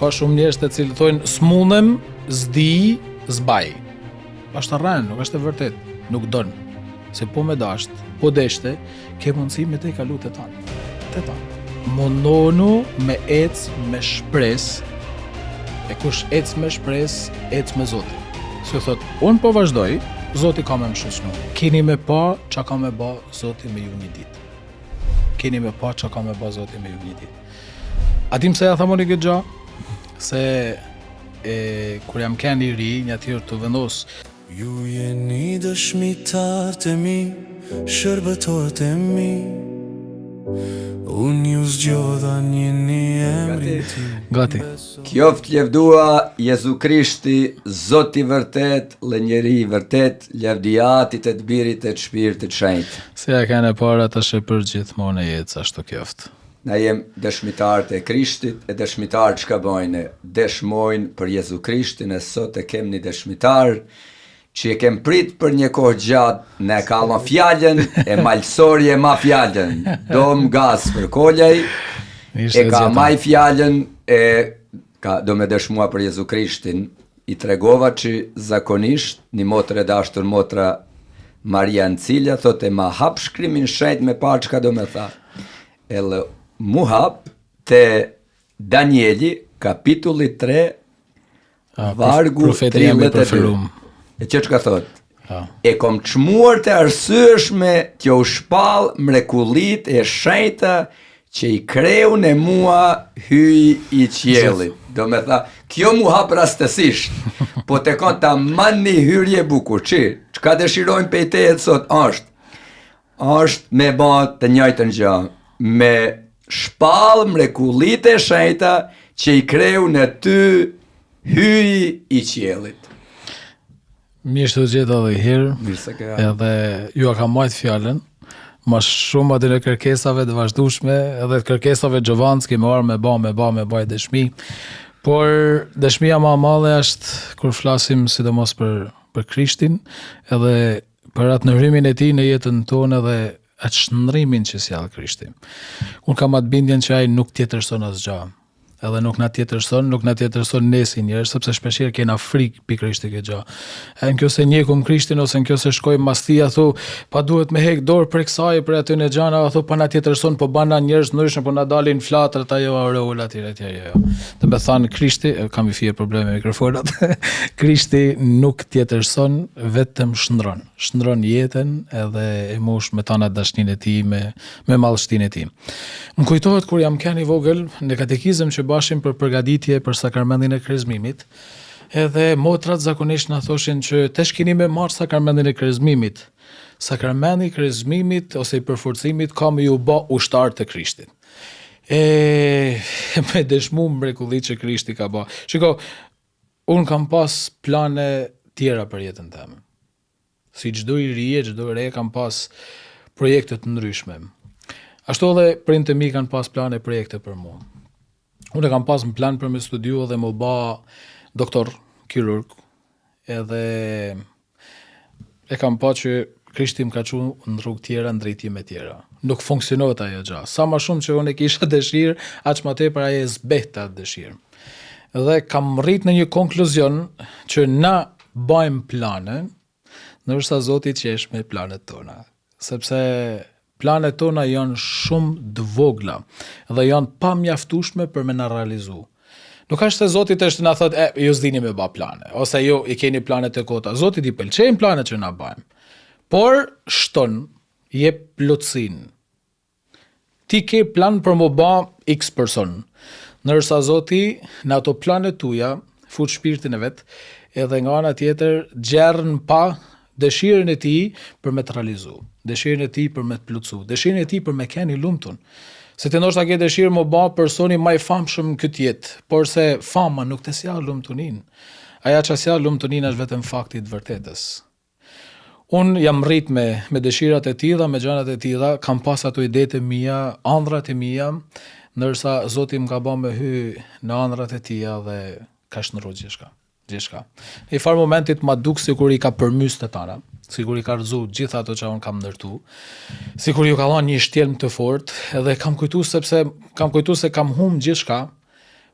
ka shumë njerëz të cilët thonë smundem, s'di, s'baj. Është rënë, nuk është e vërtet, nuk don. Se po me dasht, po deshte, ke mundësi me te kalu të tanë. Të tanë. Mundonu me ec me shpresë, e kush ec me shpresë, ec me Zotin. Se thot, unë po vazhdoj, Zoti ka me më shoqënu. Keni me pa qa ka me ba Zoti me ju një ditë. Keni me pa qa ka me ba Zoti me ju një ditë. A dim se ja thamoni këtë gja? Se kur jam kënë i ri, një tjërë të vendos. Ju jeni dëshmitarët e mi, shërbëtorët e mi. Unë ju zgjodha një emrin tim. Gati. Qoftë lëvdua Jezu Krishti, Zoti vërtet, lënjeri i vërtet, lëvdiatit e të birit e të shpirtit shenjtë. Se ja kene para të shepër gjithmonë e jetë, ashtu qoftë. Na jem dëshmitarët e Krishtit, e dëshmitarët që ka bojnë, dëshmojnë për Jezu Krishtin, e sot e kem një dëshmitar, që e kem prit për një kohë gjatë, ne kallon fjallën, e malsori e ma fjallën, do më gas për kollej, e ka maj fjallën, do me dëshmua për Jezu Krishtin, i tregova që zakonisht, një motër e dashtur motra Maria Ancilja, thot e ma hap shkrimin shenjt me parë që ka do me tha. Ele mu hap të Danieli, kapitulli 3, vargu 32. E që ka thot? E kom çmuar të arsyeshme t'jo shpall mrekullit e shenjta që i kreu në mua hyj i qiellit. Do me tha, kjo mu hap rastësisht, po te kon ta man një hyrje bukur, që ka dëshirojnë pejtejet sot është me ba të njëjtën gjë, me shpall mrekullit e shenjta që i kreu në ty hyj i qiellit. Mirë të gjitha dhe i herë, edhe ju a ka majtë fjallën, ma shumë aty në kërkesave të vazhdueshme, edhe të kërkesave gjovanski me arë me ba dëshmi, por dëshmia ma madhe është kur flasim sidomos për Krishtin, edhe për atë ndryrimin e tij në jetën tonë edhe atë shndrimin që sjell Krishti. Unë kam atë bindjen që ai nuk tjetërson asgjë. Edhe nuk na tjetërson ne si njerëz, sepse shpeshherë kena frikë pikërisht këtë gjë. Nëse njekum Krishtin ose nëse shkojmë mas tij, thu, pa duhet me hek dorë prej kësaj, për aty në xhana, thu, pa na tjetërson, po bana njerëz ndryshëm, po na dalin flatrat ajo aureola etj. Do të thënë Krishti, kam i fije probleme me mikrofonat. Krishti nuk tjetërson, vetëm shndron. Shndron jetën edhe e mosh me tana dashninë e tij, me mallështinë e tij. Më kujtohet kur jam kënë i vogël në katekizëm që bashim për përgatitje për sakramentin e krizmimit, edhe motrat zakonisht na thoshin që tesh keni me marr sakramentin e krizmimit. Sakramenti i krizmimit ose i përforcimit ka me ju bë ushtar të Krishtit. Me dëshmu mrekullit që Krishti ka bë. Shiko, unë kam pas plane tjera për jetën time. Si çdo i ri, çdo re kam pas projekte të ndryshme. Ashtu edhe prindët e mi kanë pas plane projekte për mua. Unë kam pas në plan për me studiu dhe më ba doktor, kirurg, edhe e kam pa që Krishti më ka çu në rrugë tjera, në drejtime tjera. Nuk funksionohet ajo gjë. Sa më shumë që unë kisha dëshirë, aq më tepër ai e zbehta atë dëshirë. Dhe kam rrit në një konkluzion që na bëjmë plane, ndërsa Zoti qesh me planet tona. Sepse planet tona janë shumë të vogla dhe janë pa mjaftueshme për me na realizu. Nuk është se Zoti të na thotë, ju s'dini me ba plane, ose ju i keni planet e kota. Zoti i pëlqejnë planet që na bëjmë. Por shton, jep plotësinë. Ti ke plan për më ba X person, ndërsa Zoti në ato planet tuja fut shpirtin e vet, edhe nga ana tjetër gjerën pa dëshirën e tij për me të realizu, dëshirën e tij për me të plotësu, dëshirën e tij për me keni lumtun. Se të ndoshta ke dëshirë më ba personi më i famshëm këtë jetë, por se fama nuk të sjell lumtunin. Aja që sjell lumtunin është vetëm fakti i vërtetës. Unë jam rrit me dëshirat e tilla, me gjanat e tilla, kam pas ato idetë e mia, ëndrat e mia, ndërsa Zoti më ka bërë me hy në ëndrat e tija dhe ka shnurru gjithçka. Në një farë momentit ma duk sikur i ka përmys të tana, sikur i ka rëzu gjitha ato që unë kam ndërtu, sikur ju ka dhënë një shtjelm të fort, edhe kam kujtu se kam humbë gjithçka,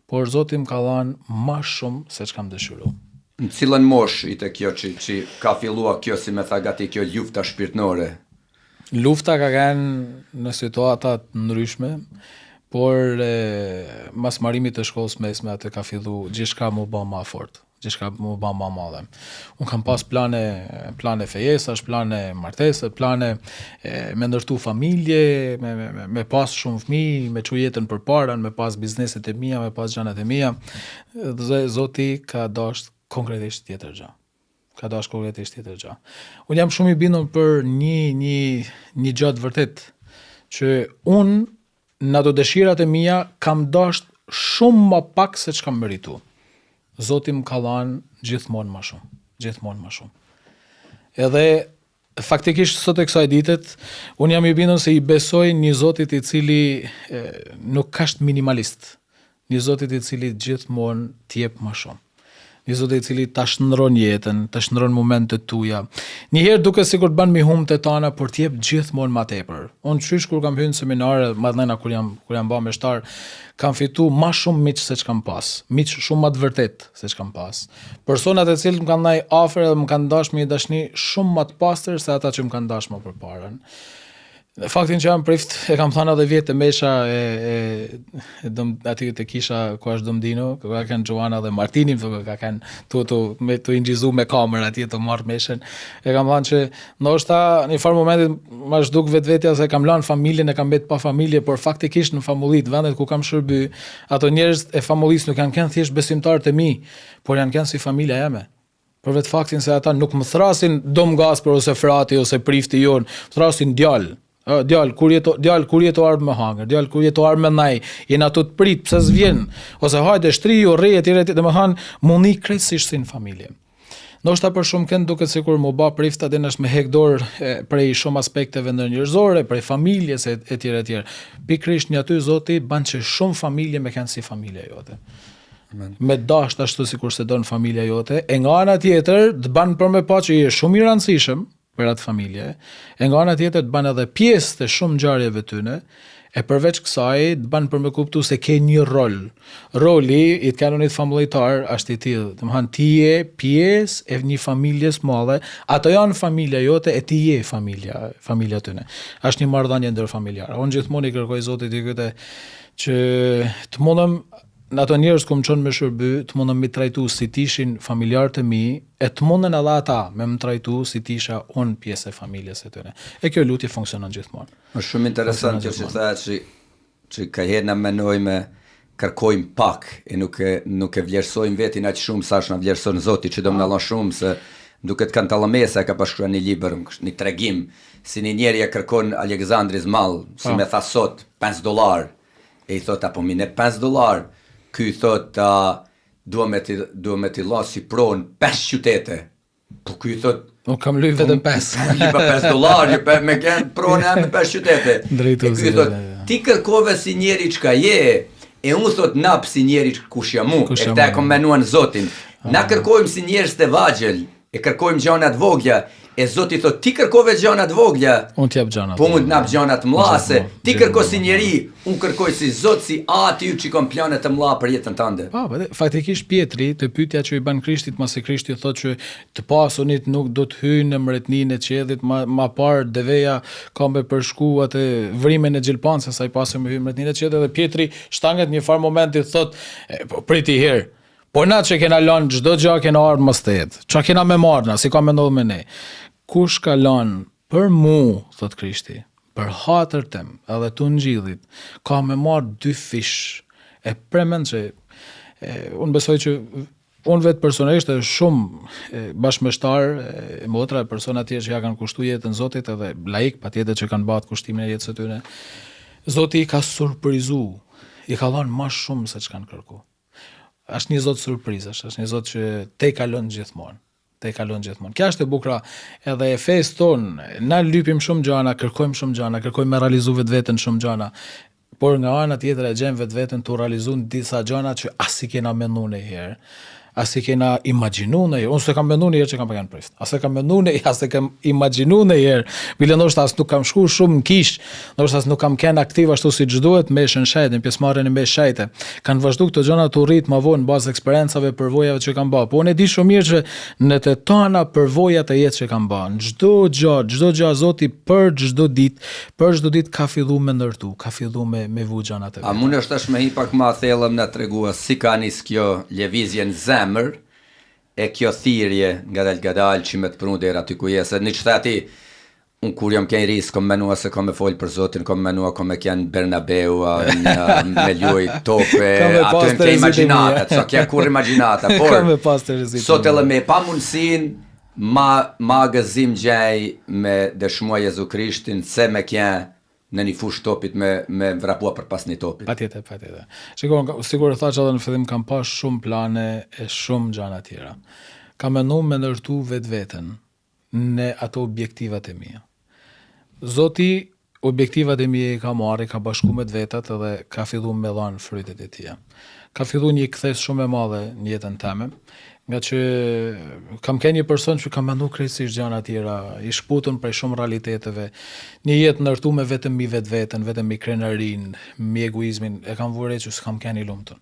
por Zoti më ka dhënë më shumë se ç'kam dëshiruar. Në cilën mosh i të kjo që ka fillua kjo si me tha gati kjo lufta shpirtënore? Lufta ka qenë në situata të ndryshme, por mas marimit të shkollës mesme atë ka fillu gjithçka më bë më fort, gjithçka më bë më madhe. Unë kam pas plane fejesash, plane martese, plane me ndërtu familje, me pas shumë fëmijë, me çu jetën përpara, me pas bizneset e mia, me pas gjanat e mia. Dhe Zoti ka dashur konkretisht tjetër gjë. Ka dashur konkretisht tjetër gjë. Unë jam shumë i bindur për një gjë të vërtet që unë në ato dëshirat e mia kam dashur shumë më pak se ç'kam merituar. Zoti më ka dhënë gjithmonë më shumë, gjithmonë më shumë. Edhe faktikisht sot e kësaj ditet, unë jam i bindur se i besoj një Zotit i cili nuk ka është minimalist, një Zotit i cili gjithmonë t'jep më shumë. Një Zot i cili ta shndron jetën, ta shndron momentet tuaja. Njëherë duke sikur të bën mi humte tana, por t'jep gjithmonë më tepër. Unë qysh kur kam hyrë në seminare, madhëna kur jam bë meshtar, kam fitu më shumë miq se ç'kam pas. Miq shumë më të vërtet se ç'kam pas. Personat e cilët më kanë ndaj afër dhe më kanë dashur me një dashni shumë më të pastër se ata që më kanë dashur më përpara. Faktin që jam prift, e kam thënë edhe vjetë mesha aty të kisha ku është Domdino, ku ka kanë Joana dhe Martini, ka kanë tu ingjizu me kamerë atje të marrë meshën. E kam thënë që ndoshta në një farë momenti më zhduk vetvetja se kam lënë familjen, e kam mbet pa familje, por faktikisht në famullit, vendet ku kam shërby, ato njerëz e famullisë nuk janë thjesht besimtarët e mi, por janë si familja jeme. Për vetë faktin se ata nuk më thrasin Dom Gasper ose frati ose prifti jon, thrasin djalë. Djalë, kur jeto ardhë me hangër, djalë, kur jeto ardhë me naj, jena të prit, pëse s'vjen, ose hajde, shtriju, rejë, dhe më thanë, mundi krejtësisht si në familje. Ndoshta për shumë kënd duket sikur më ba prifta dhe është me hekdor prej shumë aspekteve ndërnjerëzore, prej familjes etj. Pikrisht një aty Zoti ban që shumë familje me kanë si familja jote. Amen. Me dasht ashtu sikur se don familja jote, e nga ana tjetër të ban për me pa që je shumë i rëndësishëm për atë familje, e nga ana tjetër të ban edhe pjesë të shumë ngjarjeve tyne, e përveç kësaj të ban për me kuptu se ke një rol. Roli i të kanonit familjitar është i tillë, domethënë ti je pjesë e një familjes madhe, ato janë familja jote e ti je familja tyne. Është një marrëdhënie ndërfamiljare. Unë gjithmonë i kërkoj Zotit i këtë që të mundem në ato njerëz ku më çon me shërby, të mundem mi trajtu si tishin familjarët e mi, e të munden edhe ata me më trajtu si tisha unë pjesë e familjes e tyre. E kjo lutje funksionon gjithmonë. Është shumë interesant që thua që ka herë na menojmë kërkojmë pak e nuk e vlerësojmë vetin aq shumë sa na vlerëson Zoti që do më dallon shumë se duket Kantallamesa ka shkruar një libër, një tregim si një njeri e kërkon Aleksandris mall, si më tha sot $5. E i thot apo minë $5. Ky thot dua me t'i la si pronë 5 qytete. Po ky thot unë kam luaj vetëm 5. Lipa $5, me kanë pronë me 5 qytete. Drejtu. Ky thot ti kërkove si njeri çka je, e unë thot nap si njeri kush jam unë. E këta e kom menuar Zotin. Na kërkojmë si njerëz të vagjël, e kërkojmë gjana të vogla. E Zoti thot ti kërkove gjana të vogla, unë t'jap gjana. Po unë t'nap gjana të mëllase. Ti kërko si njeri, unë kërkoj si Zot, si aty që kam plane të mëlla për jetën tënde. Faktikisht Pietri, të pyetja që i ban Krishtit, masi Krishti thot që të pasunit nuk do të hyjnë në mbretëninë e qiellit, ma parë deveja ka me përshku atë vrimin e xhilpancës, sa i pasur me hyjnë në mbretëninë e qiellit, dhe Pietri shtanget një farë momenti thot, priti herë. Po na që kena lanë çdo gjë kena ardhur mos të jetë. Çka kena me marrna, si ka mendon me ne. Kush ka lanë për mu, thot Krishti, për hatër tem, edhe të ngjillit, ka me marrë 2 fish. E premend që unë besoj që unë vetë personalisht e shumë bashkëmeshtar, motra e persona tjerë që ja kanë kushtu jetën Zotit edhe laik, patjetër që kanë bërë kushtimin e jetës së tyre. Zoti i ka surprizu, i ka dhënë më shumë se ç'kan kërku. Është një Zot surprizash, është një Zot që te kalon gjithmonë. Kja është e bukra edhe e fesë tonë, na lypim shumë gjana, kërkojmë shumë gjana, kërkojmë me realizu vetveten shumë gjana, por nga ana tjetër e gjem vetveten të realizu në disa gjana që as i kena menduar një herë. as i kena imagjinu në herë. Unë se kam mendu në herë që kam pagan prift. As e kam mendu në herë, as e kam imagjinu në herë. Bile ndoshta as nuk kam shku shumë në kish, ndoshta as nuk kam ken aktiv ashtu si duhet me shënshajtën, pjesëmarrjen e me shajte. Kanë vazhdu këto gjëra të rrit më vonë bazë eksperiencave, përvojave që kam bë. Po unë e di shumë mirë që në të tona përvojat e jetës që kam bë. Çdo gjë Zoti për çdo ditë ka filluar me ndërtu, ka filluar me vu gjanat e A mund është tash me hi pak ma thellëm na tregua si ka nis kjo lëvizje në zemër e kjo thirrje ngadalë që me të prunu deri aty ku je, se në çfarë ti unë kur jam qenë ris, kom menua se kom me fol për Zotin, kom menua kom me qenë Bernabeu, me luaj tope, ato e ke imagjinata, so kja kur imagjinata, por sot edhe me pa mundësin ma gëzim gjej me dëshmua Jezu Krishtin, se me qenë në një fush topit me vrapua për pas një topit. Patjetër. Shikon, sigur e thash edhe në fillim, kam pas shumë plane e shumë gjana tjera. Kam menduar me ndërtu vetveten në ato objektivat e mia. Zoti objektivat e mia i ka marrë, ka bashku me vetat edhe ka filluar me dhënë frytet e tija. Ka filluar një kthes shumë e madhe në jetën time, nga që kam qenë një person që kam menduar krejtësisht gjëra tjera, i shputën prej shumë realiteteve, një jetë ndërtuar vetëm mi vetveten, vetëm mi krenarin, mi egoizmin, e kam vënë që s'kam qenë i lumtur.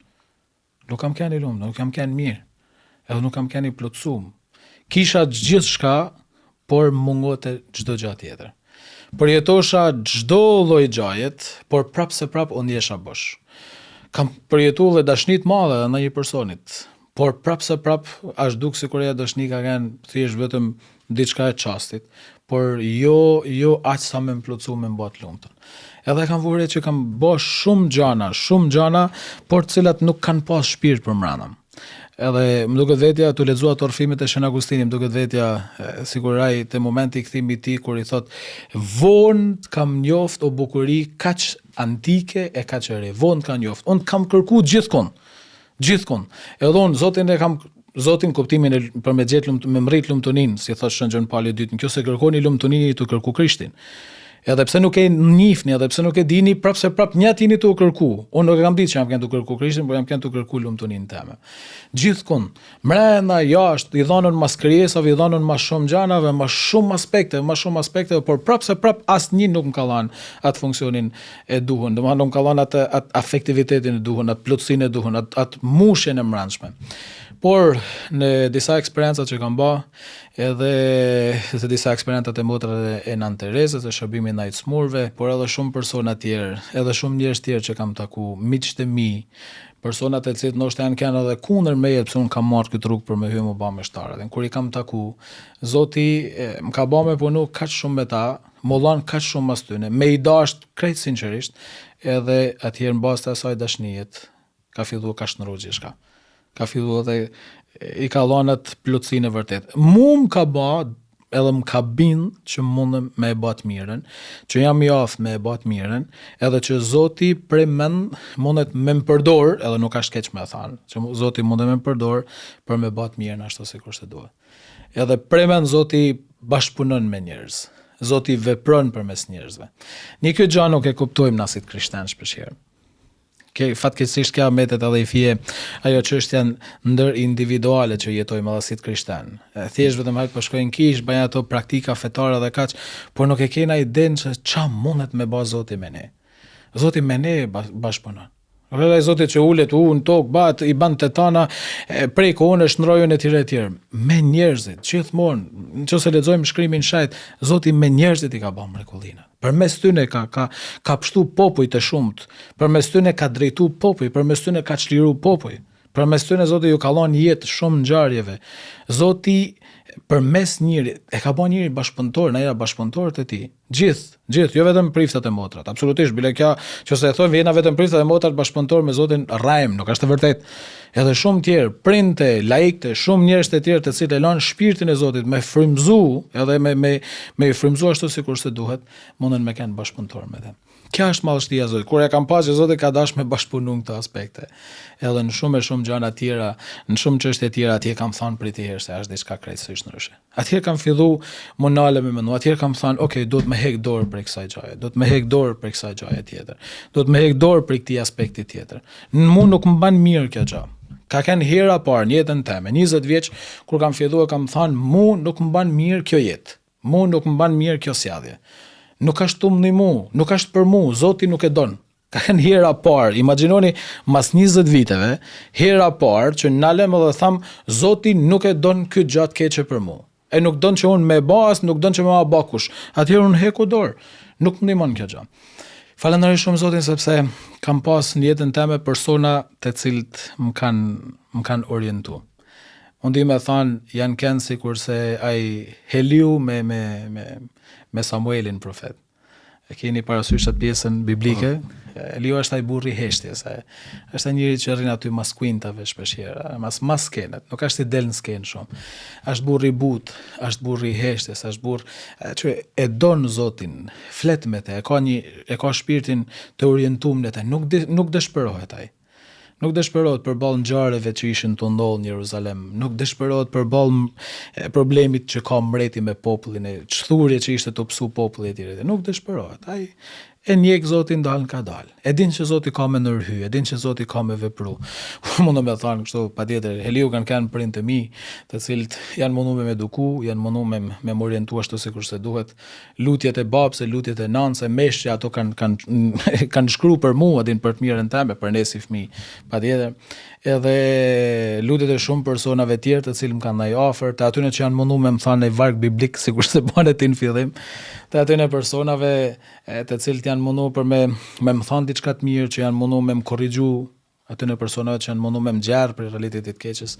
Nuk kam qenë i lumtur, nuk kam qenë mirë, edhe nuk kam qenë i plotësuar. Kisha gjithçka, por mungote çdo gjë tjetër. Përjetosha çdo lloj gjajet, por prapë unë jesha bosh. Kam përjetuar dhe dashni të madhe ndaj një personit, por prapë as duk sikur ajo dashni ka qenë thjesht vetëm diçka e çastit, por jo aq sa më plotësuar me mbot lumtur. Edhe kam vënë që kam bë shumë gjana, por të cilat nuk kanë pas shpirt për mbrana. Edhe më duket vetja të lexua ato rrëfimet e Shën Agustinit, më duket vetja sikur ai te momenti i kthimit i tij kur i thot vonë kam njoft o bukuri kaq antike e kaq e re. Vonë kam njoft. Unë kam kërkuar gjithkund. Edhe unë Zotin kuptimin për me gjetë me mrit lumtunin, si thot Shën Gjon Pauli II, nëse kërkoni lumtunin të kërku Krishtin. Edhe pse nuk e njihni, edhe pse nuk e dini, prap një atini të kërku. Unë nuk e kam ditë që jam kënë të kërku Krishtin, por jam kënë të kërku lumtunin teme. Gjithkund, mrena, jashtë, i dhonën mas krijesave, i dhonën mas shumë gjanave, mas shumë aspekte, por prap asnjë nuk më ka dhënë atë funksionin e duhur. Domethënë nuk më ka dhënë atë afektivitetin e duhur, atë plotësinë e duhur, atë mushjen e mbrëmshme. Por në disa eksperiencat që kam bë, edhe të disa eksperiencat e motrave e Nën Terezës, e shërbimit ndaj smurve, por edhe shumë persona tjerë, edhe shumë njerëz tjerë që kam taku, miqtë e mi, persona të cilët ndoshta janë kanë edhe kundër meje, pse unë kam marrë këtë rrugë për me hyrë më me shtarë. Dhe kur i kam taku, Zoti më ka bë me punu kaq shumë me ta, mollon kaq shumë mas tyne, me i dasht krejt sinqerisht, edhe atëherë mbas të asaj dashnijet ka filluar ka shnurru gjithçka. Ka filluar dhe i ka dhënë atë plotësinë e vërtet. Më ka bë edhe më ka bind që mundem me e bat mirën, që jam i aftë me e bat mirën, edhe që Zoti prej mundet me më përdor, edhe nuk ashtë keq me thanë, që Zoti mundet me më përdor për me bat mirën ashtu sikur se duhet. Edhe prej Zoti bashkëpunon me njerëz. Zoti vepron përmes njerëzve. Një kjo gjë nuk e kuptojmë na si krishterë shpeshherë. Fatkeqësisht kjo mbetet edhe i fije ajo çështja ndër individuale që jetojmë edhe si krishterë. Thjesht vetëm hajt po shkojnë kish, bëjnë ato praktika fetare dhe kaq, por nuk e kena idenë se ç'a mundet me bë Zoti me ne. Zoti me ne bashkëpunon. Rrëla i Zotit që ulet në tokë, i ban të tana, prej kohën shndrojën e tjerë. Me njerëzit, gjithmonë, nëse lexojmë shkrimin shajt, Zoti me njerëzit i ka bërë mrekullinë. Përmes tyne ka pështu popuj të shumt, përmes tyne ka drejtu popuj, përmes tyne ka çliru popuj. Përmes tyne Zoti ju ka dhënë jetë shumë ngjarjeve. Zoti përmes njëri e ka bën njëri bashkëpunëtor, na era bashkëpunëtorët e tij. Gjithë, jo vetëm priftat e motrat. Absolutisht, bile kjo, nëse e thonë vjen vetëm priftat e motrat bashkëpunëtor me Zotin rrajm, nuk është e vërtetë. Edhe shumë tjerë, printe, laikte, shumë njerëz të tjerë të cilët e lënë shpirtin e Zotit me frymzu, edhe me frymzu ashtu sikur se duhet, munden me kanë bashkëpunëtor me të. Kjo është madhështia e Zotit. Kur e kam pasur që Zoti ka dashur me bashkëpunu në këto aspekte. Edhe në shumë gjëra tjera, në shumë çështje tjera atje kam thënë për të herë se është diçka krejtësisht ndryshe. Atje kam filluar monale me menu. Atje kam thënë, okay, duhet me hek dorë për kësaj gjëje. Duhet me hek dorë për kësaj gjëje tjetër. Duhet me hek dorë për këtij aspekti tjetër. Mu nuk më ban mirë kjo gjë. Ka qenë hera parë në jetën time, 20 vjeç, kur kam filluar kam thënë, mu nuk më ban mirë kjo jetë. Mu nuk më ban mirë kjo sjellje. Nuk është tumni mu, nuk është për mu, Zoti nuk e don. Ka qenë hera parë, imagjinoni mas 20 viteve, hera parë që nalem edhe tham, Zoti nuk e don këtë gjatë keqe për mu. E nuk don që unë me bas, nuk don që me ma bakush. Atëherë unë heku dorë. Nuk më ndihmon kjo gjë. Falenderoj shumë Zotin sepse kam pas në jetën time persona të cilët më kanë orientuar. Unë di me thanë, janë kënë si kurse ai Heliu me Samuelin profet. E keni parasysh atë pjesën biblike, Eliu është ai burri i heshtjes, është ai njëri që rrin aty mas kuintave shpeshherë, mas skenet, nuk është i del në skenë shumë. Është burri i butë, është burri i heshtjes, është burr që e don Zotin, flet me te, e ka shpirtin të orientuar në te, nuk dëshpërohet ai. Nuk dëshpërohet përballë ngjarjeve që ishin të ndodhur në Jeruzalem, nuk dëshpërohet përballë problemit që ka mbreti me popullin, çthurje që ishte të psu populli e tjerë. Nuk dëshpërohet. Ai e njek Zotin dalën ka dalë. E din që Zoti ka me ndërhy, e din që Zoti ka me vepru. Mundu me thënë kështu, patjetër, Heliu kanë prind të mi, të cilët janë mundu me eduku, janë mundu me orientu ashtu sikur se duhet. Lutjet e babse, lutjet e nanse, meshja ato kanë shkruar për mua, din për të mirën time, për ne si fëmijë. Patjetër. Edhe lutjet e shumë personave tjerë të cilë më kanë ndaj afër, të atyre që janë mundu me më thanë një varg biblik, sikur se bane ti në fillim, të atyre personave të cilët janë mundu për me më thanë diçka të mirë, që janë mundu me më korrigju, atyre personave që janë mundu me më gjerë për realitetit keqës,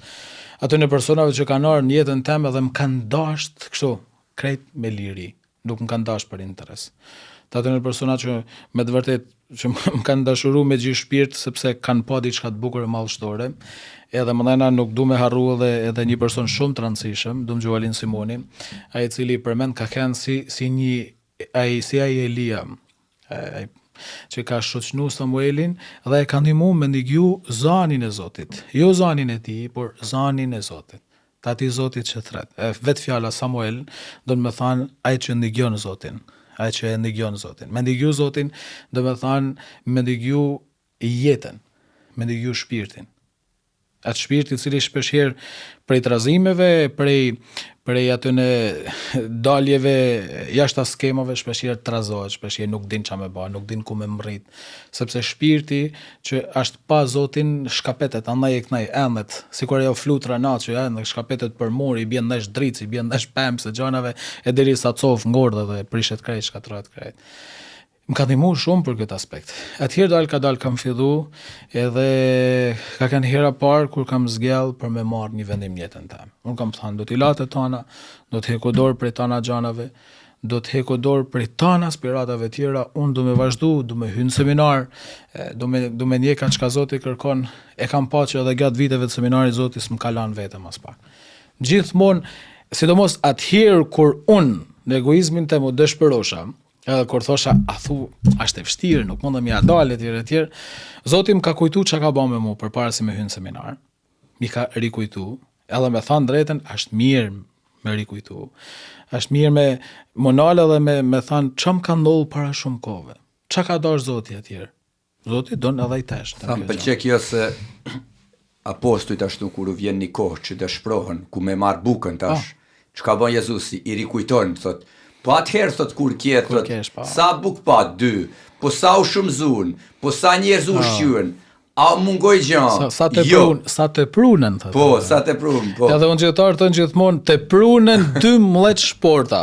atyre personave që kanë arë në jetën time dhe më kanë dasht kështu, krejt me liri, nuk më kanë dasht për interes. Të atyre persona që me të vërtet që më kanë dashuru me gjithë shpirt sepse kanë pa diçka të bukur e mallshtore. Edhe mëndajna nuk du me harru edhe një person shumë të rëndësishëm, du më Gjualin Simoni, ai i cili përmend ka qenë si ai Elia, që ka shoqnu Samuelin dhe e ka ndihmu me ndigju zanin e Zotit. Jo zanin e tij, por zanin e Zotit. Ta ati Zotit që thret. Vetë fjala Samuel do të më thanë ai që ndigjon Zotin. Ai që e ndigjon Zotin. Me ndigju Zotin, do me thanë, me ndigju jetën, me ndigju shpirtin. Atë shpirti i cili shpeshherë prej trazimeve, prej atyne daljeve jashtë skemave, shpeshherë trazohet, shpeshherë nuk din ç'a me bë, nuk din ku me mrit, sepse shpirti që është pa Zotin shkapetet, andaj e kënaj endet, sikur ajo flutra natë që ende shkapetet për muri, i bjen ndash drici, i bjen ndash pemë së gjanave, e derisa cof ngordhe dhe prishet krejt, shkatërrohet krejt. Më ka ndihmu shumë për këtë aspekt. Atëherë dalë kam fillu, edhe ka qenë hera parë kur kam zgjell për me marrë një vendim në jetën time. Unë kam thënë, do t'i latë tana, do të heku dorë prej tana gjanave, do të heku dorë prej tana aspiratave tjera, unë do me vazhdu, do me hynë seminar, do me njeka çka Zoti kërkon, e kam pa që edhe gjatë viteve të seminarit Zoti s'm ka lanë vetëm as pak. Gjithmonë, sidomos atëherë kur unë në egoizmin tim u dëshpërosha, edhe kur thosha, është e vështirë, nuk mundem ja dalë etj. Zoti më ka kujtu çka ka bën me mua përpara se me hyn seminar. Mi ka rikujtu, edhe me thënë drejtën, është mirë me rikujtu. Është mirë me monale dhe me thënë ç'a më ka ndodhur para shumë kohëve. Ç'a ka dash Zoti atëherë? Zoti don edhe i tesh. Tham pëlqej kjo se apostujt ashtu kur u vjen një kohë që dëshpërohen, ku me marr bukën tash. Çka bën Jezusi, i rikujton, thotë, po atëherë thot kur kjetë, sa buk pa, 2, po sa u shumëzun, po sa njerëz u shqyën, a mungoj gjanë, sa të prunën, thot. Po, sa të prunën, po. Edhe unë gjitharë të në gjithmonë, të prunën 12 shporta.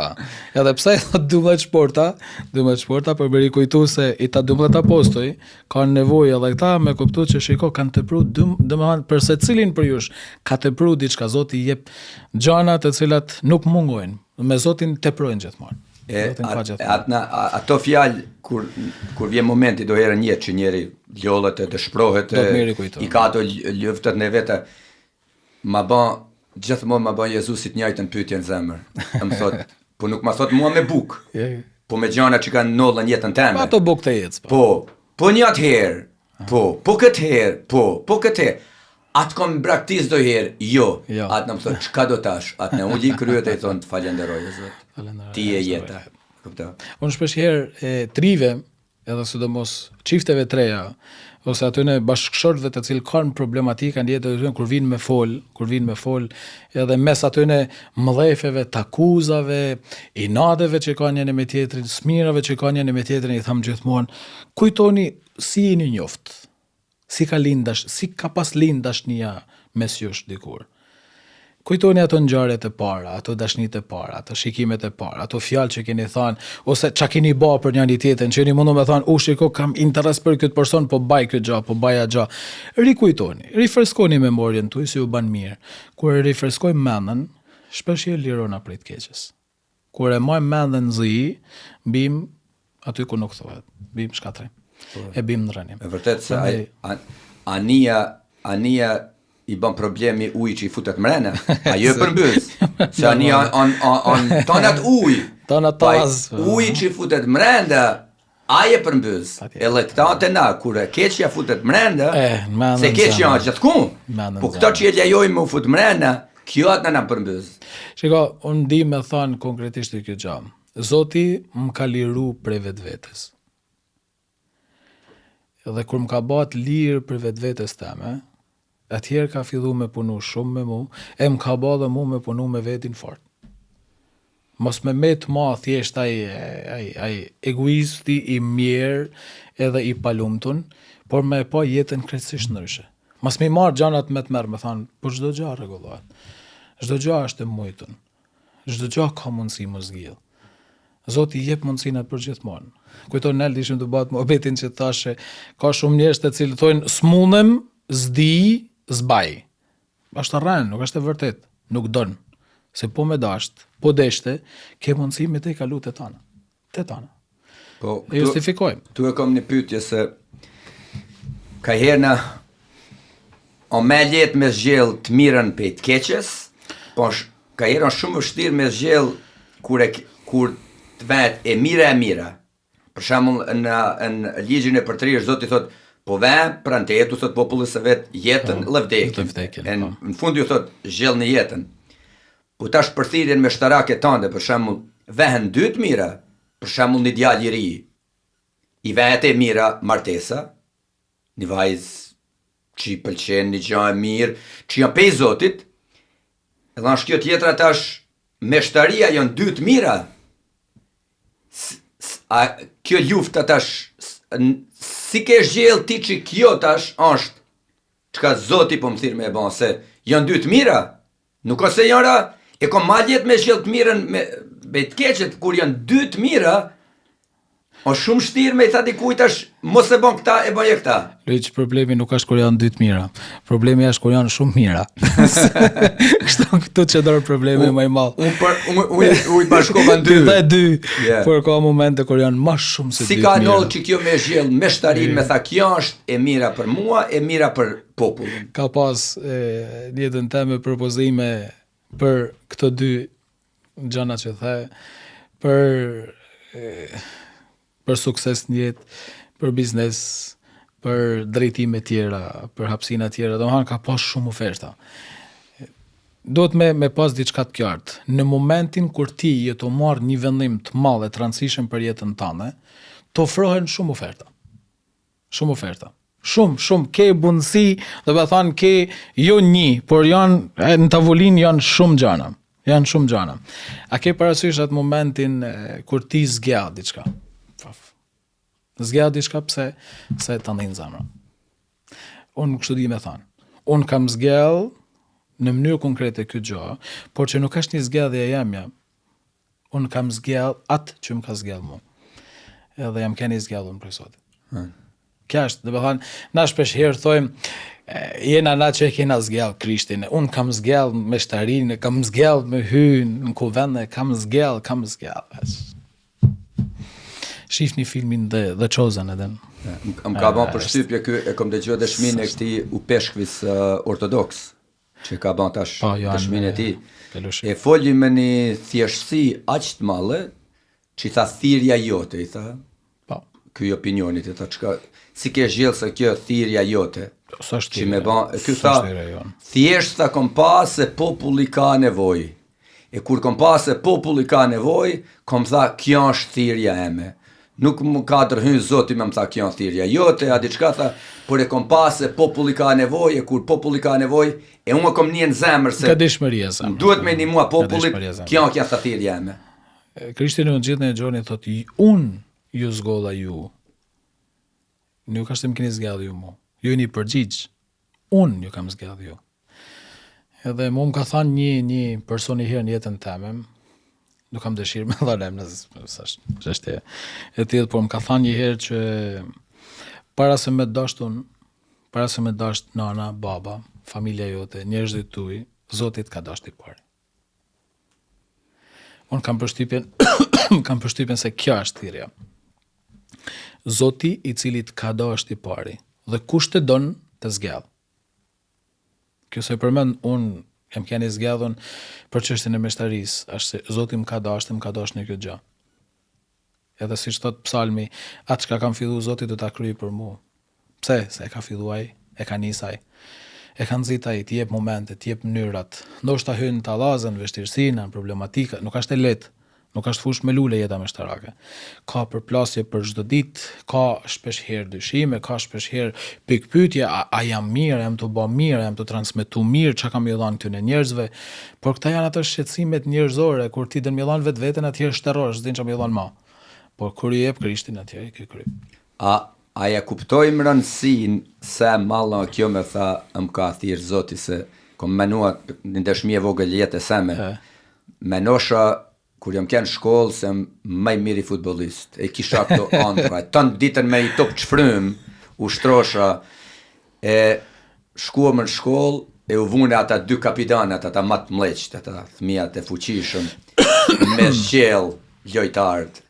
Edhe pse e thot 12 shporta, për me rikujtu se i ta 12 apostoj, kanë nevojë edhe këta me kuptu që shiko, kanë të pru, domethënë për se cilin për jush, ka të pru diçka, Zoti i jep gjana të cilat nuk mungojnë. Me Zotin teprojnë gjithmonë. Ato fjalë kur vjen momenti do herën jetë që njeri ljollet e dëshpërohet, i ka ato luftat në vete, gjithmonë ma bën Jezusit njëjtën pyetje në zemër. Më thot, po nuk ma thot mua me buk, po me gjana që kanë ndodhur në jetën tënde. Ato buk të jetës. Po një atëherë, po këtë herë, po këtë herë. Atë kom braktis do herë, jo. Atë në më thotë, qka do tash? Atë në ulli kryet e i thonë, të falenderoj, Zot. Ti e jeta. Unë shpeshherë trive, edhe sidomos qifteve treja, ose atyne bashkëshortëve të cilë kanë problematika në jetë e tyre kur vinë me fol, edhe mes atyne mëdhejfeve, takuzave, inadeve që ka njëri me tjetrin, smirave që ka njëri me tjetrin, i thamë gjithmonë, kujtoni si jeni njoftë, si ka pas lind dashnia mes jush dikur. Kujtoni ato ngjarjet e para, ato dashnitë e para, ato shikimet e para, ato fjalë që keni thënë, ose çka keni bë për njëri tjetrin, që jeni mundu me thënë, shiko, kam interes për këtë person, po baj këtë gjë, po baja gjë. Rikujtoni, rifreskoni memorien tuaj si u ban mirë. Kur e rifreskoj mendën, shpesh e lirona prej të keqes. Kur e maj mendën zi, bim aty ku nuk thuhet, bim shkatrim. E bim në rënim. E vërtet se ania i bën problemi uji që i futet mrena, ajo e përmbys. Se ania tonat uji. Tonat taz. Uji që i futet mrenda, aje përmbys. Edhe këta të na, kur e keqja futet mrenda, se keqja gjithkun. Po këta që e lejojmë u fut mrenda, kjo atë na përmbys. Shiko, unë di me thënë konkretisht këtë gjë. Zoti më ka liru prej vetvetes. Edhe kur më ka bat lirë për vetvetes teme, atëherë ka fillu me punu shumë me mu, e më ka ba dhe mu me punu me vetin fort. Mos me met ma thjesht ai egoisti i mirë edhe i palumtun, por me pa jetën krejtësisht ndryshe. Mos me marr gjanat me të merë, me thanë, por çdo gjë rregullohet. Çdo gjë është e mujtun. Çdo gjë ka mundësi mos zgjidh. Zoti jep mundësinë për gjithmonë. Kujton Neldi ishim të bëhet mohabetin që thashe, ka shumë njerëz të cilët thonë smundem, s'di, s'baj. Është rënë, nuk është e vërtet, nuk don. Se po me dasht, po deshte, ke mundësi me te i kalu të tana. Të tana. Po, e justifikojmë. Tu e kom një pyetje se ka herë o me letë me zgjell të mirën për të keqes, po ka herë shumë vështirë me zgjell kur të vetë e mira. Për shembull në ligjin e përtrirë Zoti thot, po pranë te jetu thot populli se vet jetën lëvdekin. Në fund ju thot zgjell në jetën. Po tash përthirjen me shtarake tande, për shembull, vehen dy të mira, për shembull një djalë i ri. I vetë e mira martesa, një vajzë që i pëlqen një gjë e mirë, që janë pej Zotit, edhe është kjo tjetra tash me shtaria janë dy të mira. Kjo lufta tash si ke zgjell ti që kjo tash është çka Zoti po më thirr me e bën, se janë dy të mira, nuk ose janë e kom maljet me zgjell të mirën me të keqet, kur janë dy të mira, o shumë shtirë me i tha dikujt tash mos e bën këta, e bëje këta. Luiç, problemi nuk është kur janë dy të mira. Problemi është kur janë shumë mira. Kështu këtu çdo problemi më i madh. Unë bashkova dy. Dy. Por ka momente kur janë më shumë se dy. Si ka ndodhur që kjo me zgjell me shtarin me tha kjo është e mira për mua, e mira për popullin. Ka pas në jetën time propozime për këto dy gjëna që the, për sukses në jetë, për biznes, për drejtime tjera, për hapësina tjera, domethënë ka pas shumë oferta. Duhet me pas diçka të qartë. Në momentin kur ti je të marr një vendim të madh e të rëndësishëm për jetën tënde, të ofrohen shumë oferta. Shumë oferta. Shumë ke mundësi, do të thonë ke jo një, por janë në tavolinë janë shumë gjëra. Janë shumë gjëra. A ke parasysh atë momentin kur ti zgjat diçka? Zgjat diçka pse ta ndin zemra. Unë kështu di me thënë. Unë kam zgjell në mënyrë konkrete këtë gjë, por që nuk është një zgjedhje e jemja. Unë kam zgjell atë që më ka zgjell mua. Edhe jam keni zgjellur për Zotin. Kjo është, do të thonë, na shpesh herë thojmë jena na që e kena zgjell Krishtin. Unë kam zgjell me shtarinë, kam zgjell me hyn në kuvende, kam zgjell. Shifni filmin The Chosen edhe. Më ka bën përshtypje ky, e kam dëgjuar dëshminë e këtij upeshkvis ortodoks, që ka bën tash dëshminë e tij. E foli me një thjeshtësi aq të madhe, që tha thirrja jote, i tha. Po. Ky opinionit, i tha çka si ke zgjell se kjo thirrja jote. Që me bën, ky tha, thjesht ta kom pas se populli ka nevojë. E kur kom pas se populli ka nevojë, kom tha kjo është thirrja eme. Nuk më ka tërhyn Zoti me më tha kjo thirrja jote, a diçka tha, por e kom pas se populli ka nevojë, kur populli ka nevojë, e unë kom një në zemër se Ka dëshmëria zemër. duhet me ndihmua popullit, dëshmëria zemër. kjo tha thirrja ime. Krishti në gjithë në gjoni thotë, unë ju zgolla ju. Nuk ashtë më keni zgjallë ju mu. Ju jeni përgjigj. Unë ju kam zgjallë ju. Edhe mu më ka thënë një person i herë në jetën teme, nuk kam dëshirë me dhalem në është e tillë, por më ka thënë një herë që para se me dasht nana, baba, familja jote, njerëzit tuaj, Zoti ka dashur i pari. Unë kam përshtypjen se kjo është thirrja. Zoti i cili të ka dashur i pari dhe kush të don të zgjidh. Kjo se përmend unë jam keni zgjedhur për çështjen e meshtarisë, është se Zoti më ka dashur në këtë gjë. Edhe siç thot Psalmi, atë çka kam filluar Zoti do ta kryej për mua. Pse? Se e ka filluar, e ka nisaj. E ka nxit ai, të jep momente, të jep mënyrat. Ndoshta hyn në tallazën, vështirësinë, në problematika, nuk është e lehtë. Nuk është fush me lule jeta meshtarake. Ka përplasje për çdo ditë, ka shpesh herë dyshime, ka shpesh herë pikpyetje, a jam mirë, jam të bë mirë, jam të transmetu mirë, çka kam i dhënë këtyre njerëzve. Por këta janë ato shqetësimet njerëzore, kur ti dën mi dhënë vetveten atëherë shterrosh, s'din çfarë mi dhënë më. Por kur i jep Krishtin atëherë i ke kry. A ja kuptojmë rëndësinë se malla kjo më tha, më ka thirr Zoti se kom menua në dëshmi e vogël jetë seme. Menosha kur jam kënë shkollë se më i miri futbollist. E kisha këto ëndra. Tan ditën me i top çfrym, ushtrosha e shkuam në shkollë e u vune ata dy kapitanat, ata më të mleqt, ata fëmijët e fuqishëm me zgjell lojtarët.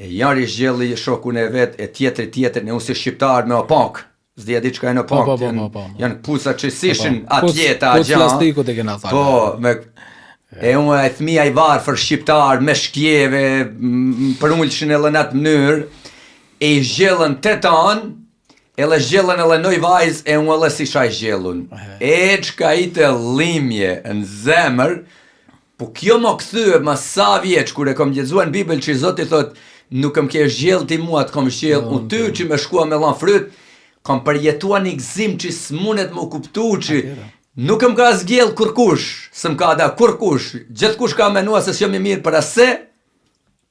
E jari zgjelli shokun e vet, e tjetër, ne unë si shqiptar me opak. S'dia di çka janë opak. Janë pusa që sishin atleta gjatë. Plastikut e kena thënë. Po, me e unë e fëmija i varfër shqiptar me shkjeve për ullëshin e lënat mënyrë e i zgjellën 8 anë e le zgjellën e le noj vajz e unë e le si shaj zgjellun e qka i të limje në zemër po kjo më këthyë më sa vjeç kur e kom gjezuar në Bibël që i Zoti thot nuk më ke zgjellë ti mua të kom zgjellë unë ty që me shkua me lan fryt kom përjetua një gzim që s'munet më kuptu që nuk më ka zgjell kurkush, s'm ka da kurkush, gjithkush ka menua se s'jam i mirë për asë,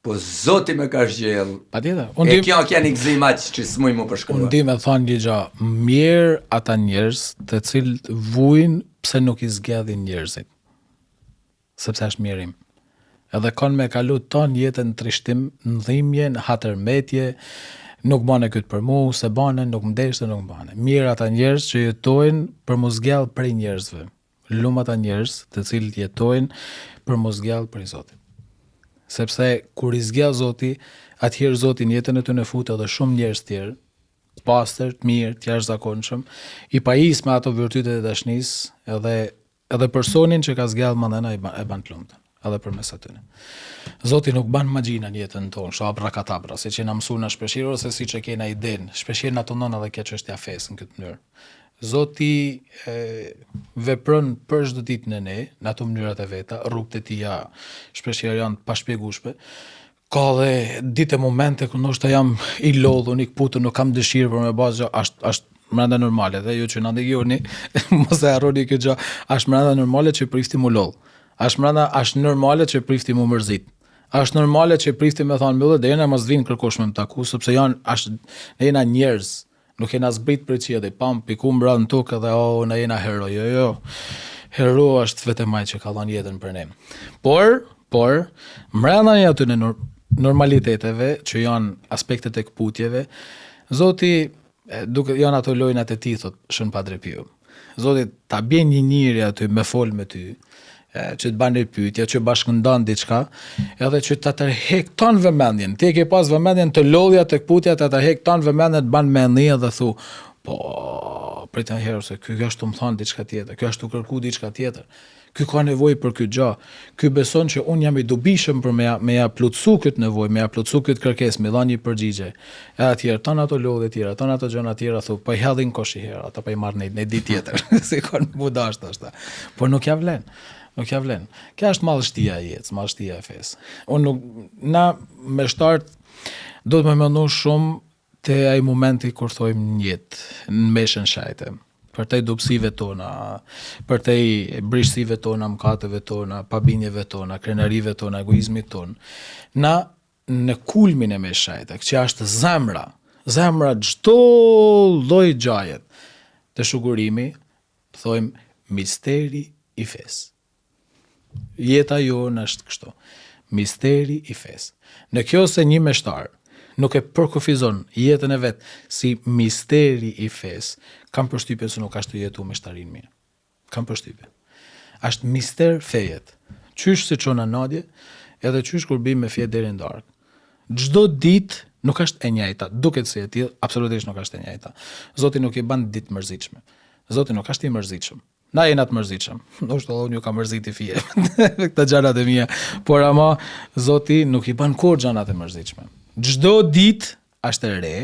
po Zoti më ka zgjell. Patjetër. E kjo një gzim aq që s'muj mu përshkruar. Unë di me thonë një gjë, mirë ata njerëz të cilët vujnë pse nuk i zgjedhin njerëzit. Sepse është mirim. Edhe kanë me kalu tonë jetën në trishtim, në dhimbje, në hatërmetje, nuk bane këtë për mu, se bane, nuk më deshte, nuk më bane. Mirë ata njerëz që jetojnë për mos zgjall prej njerëzve. Lumë ata njerëz të cilët jetojnë për mos zgjall prej Zotit. Sepse kur i zgjall Zoti, atëherë Zoti në jetën e tyre fut edhe shumë njerëz tjerë, të pastër, të mirë, të jashtëzakonshëm, i pajis me ato virtytet e dashnisë, edhe personin që ka zgjall mandena e ban të lumtur. Edhe për mes atyne. Zoti nuk ban magjina në jetën tonë, sho abrakatabra, si që na mësuna shpeshherë ose si që kena i den, shpeshherë na tonon edhe kjo çështja fesë në këtë mënyrë. Zoti vepron për çdo ditë në ne, në ato mënyrat e veta, rrugët e tija shpeshherë janë të pashpjegueshme. Ka dhe ditë e momente ku ndoshta jam i lodhur, i kputur, nuk kam dëshirë për me bazë, është mrenda normale, dhe ju që na ndëgjoni, mos e harroni kjo gjë, është mrenda normale që prifti mu lodh. Është normale që prifti mu mërzit. Është normale që prifti me thonë mëllë, dhe jena mos vinë kërkosh me më taku, sepse ne jena njerëz, nuk jena zbrit për qielli, pam, piku mbra në tukë dhe ne jena hero, jo. Hero është vetëm ai që ka dhënë jetën për ne. Por, mrena një aty në normaliteteve, që janë aspektet e këputjeve, Zoti, duke janë ato lojnat e ti, thot Shën Padre Pio. Zoti, ta bjen një njëri aty me fol me ty, që të banë pyetje, që bashkëndon diçka, edhe që të tërheq ton vëmendjen. Ti ke pas vëmendjen të lodhja të këputja, të tërheq ton vëmendjen të banë mendje dhe thu, po prit një herë se ky është të më thonë diçka tjetër, ky është të kërku diçka tjetër. Ky ka nevojë për ky gjë. Ky beson që unë jam i dobishëm për me ja plotësu këtë nevojë, me ja plotësu këtë kërkesë, me dhënë një përgjigje. E atjerë ton ato lodhe tjera, ton ato gjëra tjera thu, po i hedhin kosh i herë, ata po i marrin në ditë tjetër. Si kanë budash ashta. Po nuk ja vlen. Nuk ja vlen. Kjo është madhështia e jetës, madhështia e fesë. Unë nuk na me start do të më mendu shumë te ai momenti kur thojmë një jetë në meshën shajte. Për te dobësive tona, për te brishësive tona, mëkateve tona, pabinjeve tona, krenarive tona, egoizmit ton. Na në kulmin e meshë shajte, që është zemra çdo lloj gjajet të shugurimi, thojmë misteri i fesë. Jeta jonë është kështu. Misteri i fesë. Në kjo se një meshtar nuk e përkufizon jetën e vet si misteri i fesë, kam përshtypjen se nuk ashtu jetu meshtarin mirë. Kam përshtypjen. Ashtë mister fejet. Qysh si çona nadje, edhe qysh kur bim me fjet deri në darkë. Çdo ditë nuk është e njëjta, duket si e tillë, absolutisht nuk është e njëjta. Zoti nuk i bën ditë mërzitshme. Zoti nuk është i mërzitshëm. Na jena të mërzitshëm. Ndoshta unë ju kam mërziti fije këta gjërat e mia, por ama Zoti nuk i bën kurrë gjërat e mërzitshme. Çdo ditë është e re,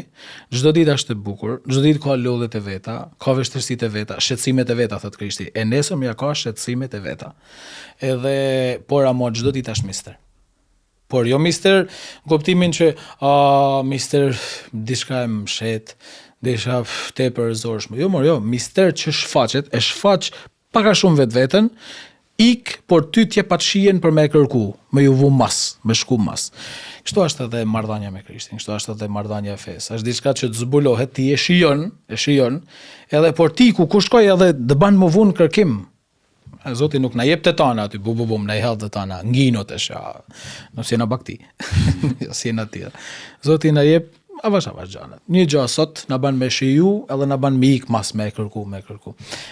çdo ditë është e bukur, çdo ditë ka lodhet e veta, ka vështirësitë e veta, shqetësimet e veta, thot Krishti. E nesër ja ka shqetësimet e veta. Edhe por ama çdo ditë është mister. Por jo mister në kuptimin që mister diçka e mshet, desha tepër zorshme. Jo, mister që shfaqet, e shfaq pak a shumë vetveten, por ty t'je pat shijen për me kërku, me ju vu mas, me shku mas. Kështu është edhe marrëdhënia me Krishtin, kështu është edhe marrëdhënia e fesë. Është diçka që të zbulohet, ti e shijon, edhe por ti ku shkoj edhe të ban më vunë kërkim. Zoti nuk na jep të tana aty, bum, na i hedh të tana, nginot e sha, nëse jena bakti, si jena tjera. Zoti na jep avash gjanat. Një gjë sot na ban me shiju, edhe na ban me ik mas me kërku.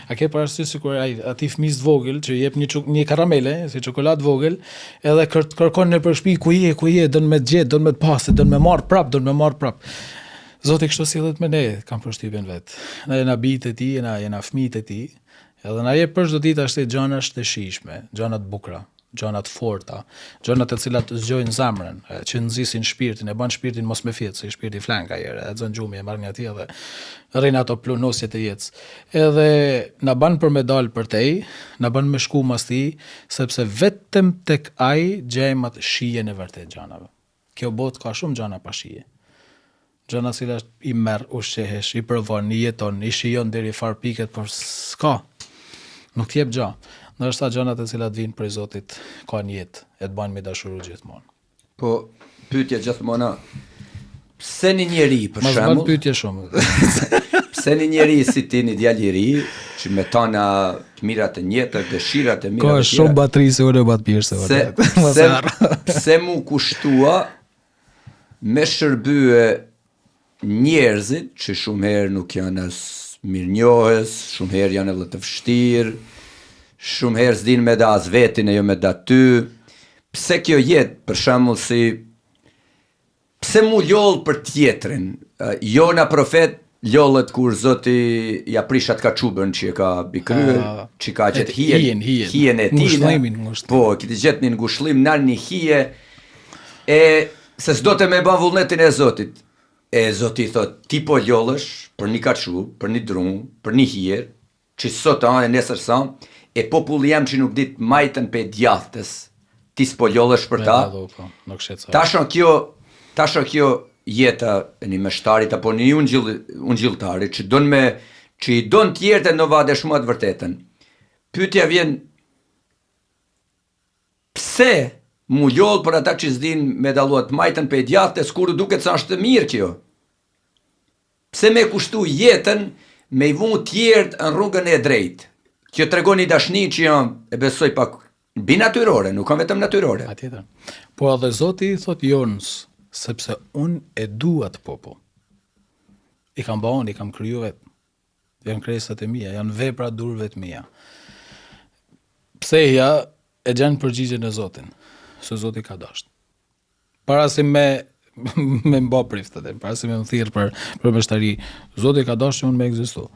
A ke parasysh sikur aty fëmijë vogël që jep një karamele, si çokoladë vogël, edhe kërkon në shtëpi ku je, don me gjet, don me të pastë, don me marr prap. Zoti kështu sillet me ne, kam përshtypjen vet. Na jena bijtë e tij, jena fëmijët e tij, edhe na jep për çdo ditë ashtu gjëra të shijshme, gjëra të bukura, gjëra të forta, gjëra të cilat zgjojnë zemrën, që nxisin shpirtin, e bën shpirtin mos me fjet, si shpirti flank ajere, e zon gjumi, e marr një atij dhe rrin ato plunosjet e jetës. Edhe na bën për medal për tej, na bën me shku mas ti, sepse vetëm tek ai gjejmë atë shijen e vërtet xhanave. Kjo botë ka shumë xhana pa shije. Xhana cila i merr, ushqehesh, i provon, i jeton, i shijon deri far piket, por s'ka. Nuk t'jep gjë. Ndërsa gjërat e cilat vijnë prej Zotit kanë jetë, e të bajnë me dashuri gjithmonë. Po pyetja gjithmonë, pse një njeri për shembull? Mos bën pyetje shumë. Pse një njeri si ti, një djalë i ri, që me tana të mirat e jetës, dëshirat e mira të tjera. Ka shumë bateri se unë bat pirse vërtet. Pse mu kushtua me shërbye njerëzit që shumë herë nuk janë as mirënjohës, shumë herë janë edhe të vështirë, shumë herë s'din me da as vetin e jo me da ty. Pse kjo jetë, për shembull si, pse mu ljoll për tjetrin? Jona profet ljollet kur Zoti ja prish atë kaçubën që e ka bikryer, që ka gjetë hijen e tij. Po, kiti gjetë një ngushëllim, nal një hije, e se s'do të me ban vullnetin e Zotit. E Zoti thot, ti po ljollesh për një kaçub, për një drum, për një hije, që sot e nesër sa, e populli jam që nuk dit majtën pe djathtes, ti s'po ljollesh për ta. Tasho kjo jeta e një meshtarit apo një ungjilltarit që i don tjerët e në vadeshmuat vërtetën. Pyetja vjen, pse mu ljoll për ata që s'din me dalluat majtën pe djathtes, kur duket sa është mirë kjo? Pse me kushtu jetën me i vun tjerët në rrugën e drejtë? Kjo tregon një dashni që janë, e besoj pak, binatyrore, nuk kanë vetëm natyrore. Patjetër. Po edhe Zoti i thot Jonës, sepse unë e dua atë popull. I kam bënë, i kam kriju vetë. Janë kresat e mia, janë vepra durve të mia. Pse ja e gjen përgjigjen e Zotin, se Zoti ka dashur. Para se me mba priftet, para se me më thirr për meshtari, Zoti ka dashur që unë me ekzistu.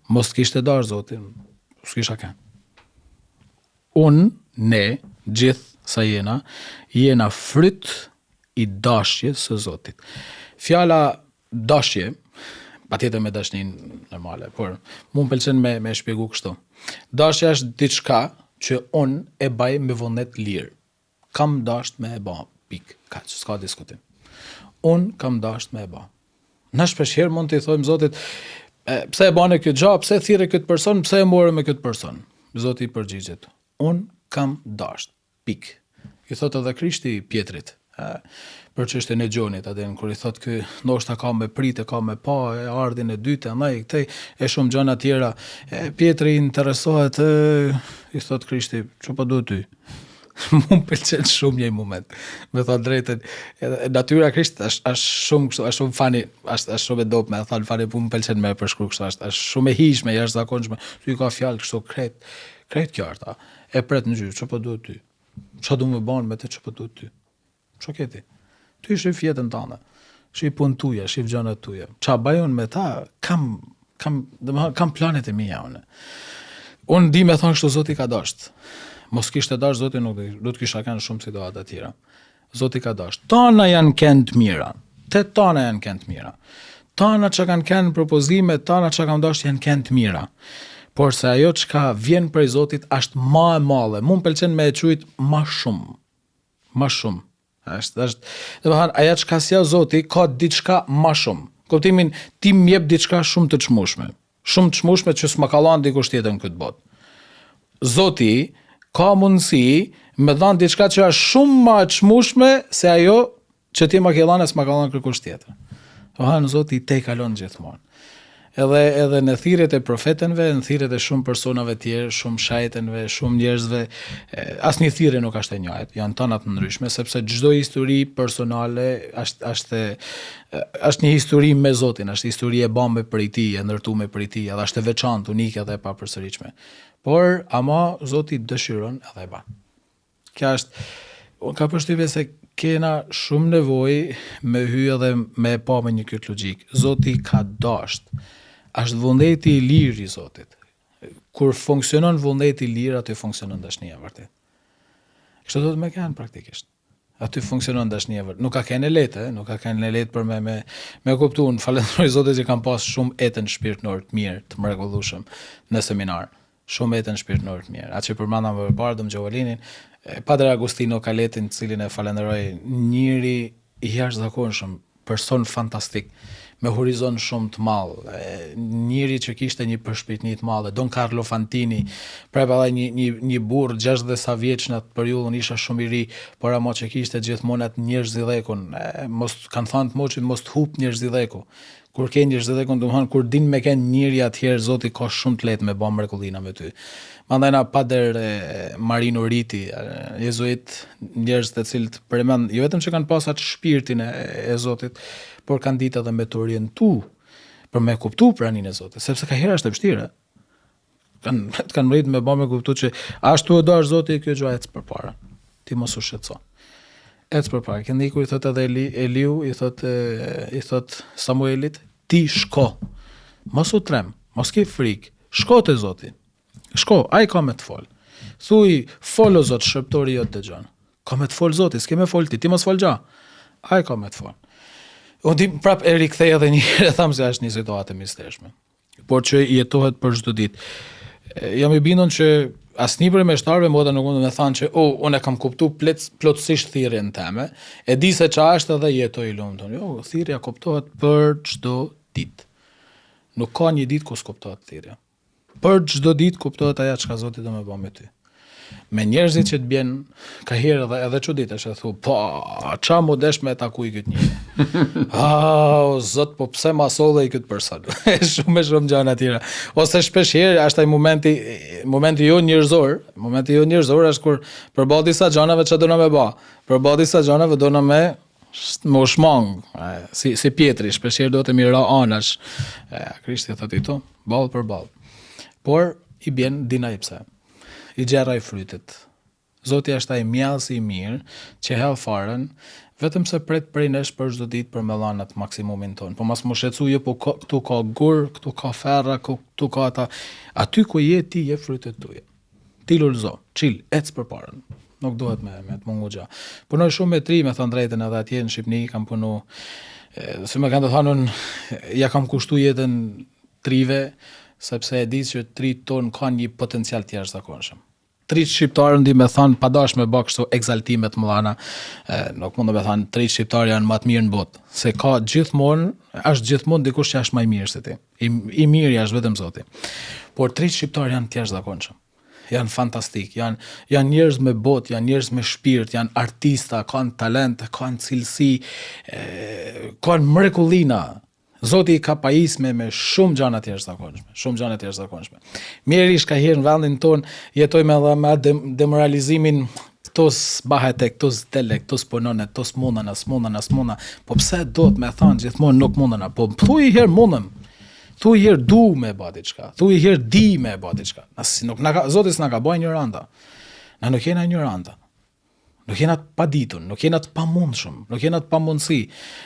Mos kishte dashur Zoti, s'kisha kanë. Unë, ne, gjithë sa jena fryt i dashjes së Zotit. Fjala dashje, patjetër me dashnin normale, por mu më pëlqen me shpjegu kështu. Dashja është diçka që unë e baj me vullnet lirë. Kam dasht me e ba, pik, kaq, s'ka diskutim. Unë kam dasht me e ba. Na shpeshherë mund t'i thojmë Zotit, pse e bane këtë gjë, pse thirrë këtë person, pse e morë me këtë person. Zoti i përgjigjet. Unë kam dasht, pik. I thot edhe Krishti Pjetrit, për çështjen e Gjonit, atë kur i thot ky ndoshta ka me pritë, ka me pa, e ardhin e dytë, ndaj këtej e shumë gjëra tjera. Pjetri interesohet, i thot Krishti, çfarë po duhet ty? Mu pëlqen shumë një moment. Me thon drejtën, natyra e Krishtit është shumë fani, është shumë e dobët, me thon fani, mu pëlqen me përshkruaj kështu, është shumë e hijshme, jashtëzakonshme. Ty ka fjalë kështu krejt qarta. E pret në gjyq, çfarë po duhet ty? Çfarë do më bën me të çfarë po duhet ty? Ço ke ti? Ty shif jetën tënde. Shif punën tuaja, shif gjërat tuaja. Ç'a bëj unë me ta? Kam planet e mia unë. Unë di me thonë kështu Zoti ka dasht. Mos kishte dash Zoti nuk do të kisha kanë shumë situata të tjera. Zoti ka dasht. Tana janë kënd të mira. Tana janë kënd të mira. Tana që kanë kënd propozime, tana që kanë dash janë kënd të mira. Por se ajo çka vjen prej Zotit është më e madhe. Mu më pëlqen me e quajt më shumë. Më shumë. Është, domethënë ajo çka sjell Zoti ka diçka më shumë. Kuptimin ti më jep diçka shumë të çmueshme. Shumë të çmueshme që s'ma kallon dikush tjetër në këtë botë. Zoti ka mundësi me dhënë diçka që është shumë më e çmueshme se ajo që ti më ke dhënë s'ma kallon kërkush tjetër. Domethënë Zoti te kalon gjithmonë. Edhe në thirrjet e profetenve, në thirrjet e shumë personave tjerë, shumë shajtenve, shumë njerëzve, asnjë thirrje nuk është e njëjtë, janë tona të ndryshme, sepse çdo histori personale është një histori me Zotin, është histori e bame prej tij, e ndërtuar prej tij, edhe është e veçantë, unike dhe e papërsëritshme. Por ama Zoti dëshiron edhe e bën. Kjo është, unë ka përshtypje se kena shumë nevojë me hyj edhe me pa me një këtë logjik. Zoti ka dasht. Është vullneti i lirë i Zotit. Kur funksionon vullneti i lirë, aty funksionon dashnia vërtet. Kështu do të më kanë praktikisht. Aty funksionon dashnia vërtet. Nuk ka kanë lehtë, nuk ka kanë lehtë për me kuptuar. Falenderoj Zotit që kam pas shumë etën shpirtëror të mirë, të mrekullueshëm në seminar. Shumë etën shpirtëror të mirë. Atë që përmendam më parë Dom Gjovalinin, Padre Agustino Kaletin, të cilin e falenderoj, njëri i jashtëzakonshëm, person fantastik, me horizont shumë të madh, njëri që kishte një përshpejtni të madhe, Don Carlo Fantini, prapë një burr 60 sa vjeç në atë periudhën, isha shumë i ri, por ama që kishte gjithmonë atë njerëzidhekun, mos kanë thënë të moçit mos të hub njerëzidhekun. Kur ke njerëzidhekun, domethënë kur din me ken njëri atëherë Zoti ka shumë të lehtë me bë mrekullina me ty. Mandaj na Pader Marino Riti, jezuit, njerëz të cilët përmend jo vetëm që kanë pas atë shpirtin e Zotit, por kanë ditë edhe me të orientu për me kuptu praninë e Zotit, sepse ka hera është e vështirë. Kanë mrit me bë me kuptu që ashtu e dash Zoti kjo gjë ec përpara. Ti mos u shqetëso. Ec përpara. Këndiku i thot edhe Eliu, i thot Samuelit, ti shko. Mos u trem, mos ke frikë. Shko te Zoti. Shko, ai ka me të fol. Thuj, fol o Zot, shërptori jot dëgjon. Ka me të fol Zoti, s'ke me fol ti mos fol gja. Ai ka me të fol. Unë di prap e rikthej edhe një herë, tham se është një situatë e mistershme. Por që jetohet për çdo ditë. Jam i bindur që asnjë prej meshtarëve moda nuk mund të më thanë që unë e kam kuptuar plotësisht thirrjen tëme, e di se ç'a është edhe jetoj i lumtur. Jo, thirrja kuptohet për çdo ditë. Nuk ka një ditë ku s'kuptohet thirrja. Për çdo ditë kuptohet ajo çka Zoti do më bëjë me ty. Me njerëzit që të bjen ka herë edhe çuditesh e thu, po, ç'a më desh me takuj këtë njeri. O Zot, po pse ma solle i këtë person? Shumë gjëra tjera. Ose shpesh herë është ai momenti jo njerëzor është kur përballë disa gjënave ç'a do na më bë. Përballë disa gjënave do na më u shmang, si Pietri, shpesh herë do të më ra anash. Krishti thotë këtu, ball për ball. Por i bjen dina i pse. I gjerra i frytit. Zoti është ai mjallësi i mirë që hell faren Vetëm se pret prej nesh për çdo ditë për me dhanë atë maksimumin ton. Po mas më shqetësu jo, po këtu ka gur, këtu ka ferra, këtu ka ata. Aty ku je ti je frytet tuaja. Ti lulzo, chill, ec përpara. Nuk duhet me të mungu gja. Punoj shumë me tri, me thënë drejtën, edhe atje në Shqipni kam punu, si me kanë të thanun, ja kam kushtu jetën trive, sepse e di që tri ton ka një potencial të jashtëzakonshëm. Tri shqiptarë ndi me thanë, padash me bak kështu egzaltimet më dhana, nuk mund të me thanë, tri shqiptarë janë më të mirë në botë, se ka gjithmonë, është gjithmonë dikush që është më i mirë se ti. I mirë është vetëm Zoti. Por tri shqiptarë janë të jashtëzakonshëm. Janë fantastik, janë njerëz me botë, janë njerëz me shpirt, janë artista, kanë talent, kanë cilësi, kanë mrekullina. Zoti I ka pajis me shumë gjana të jashtëzakonshme, shumë gjana të jashtëzakonshme. Mjerish ka herë në vendin ton, jetojmë edhe me demoralizimin, këto s'bahet e këto s'dele, këto s'punone, këto s'mundana, po pse do të me thanë gjithmonë nuk mundana, po thuj herë mundem. Thuj herë du me ba diçka, thuj herë di me ba diçka. Zoti s'na ka bëj ignoranta. Na nuk jena ignoranta. Nuk jena të paditun, nuk jena të pamundshëm, nuk jena të pamundësi.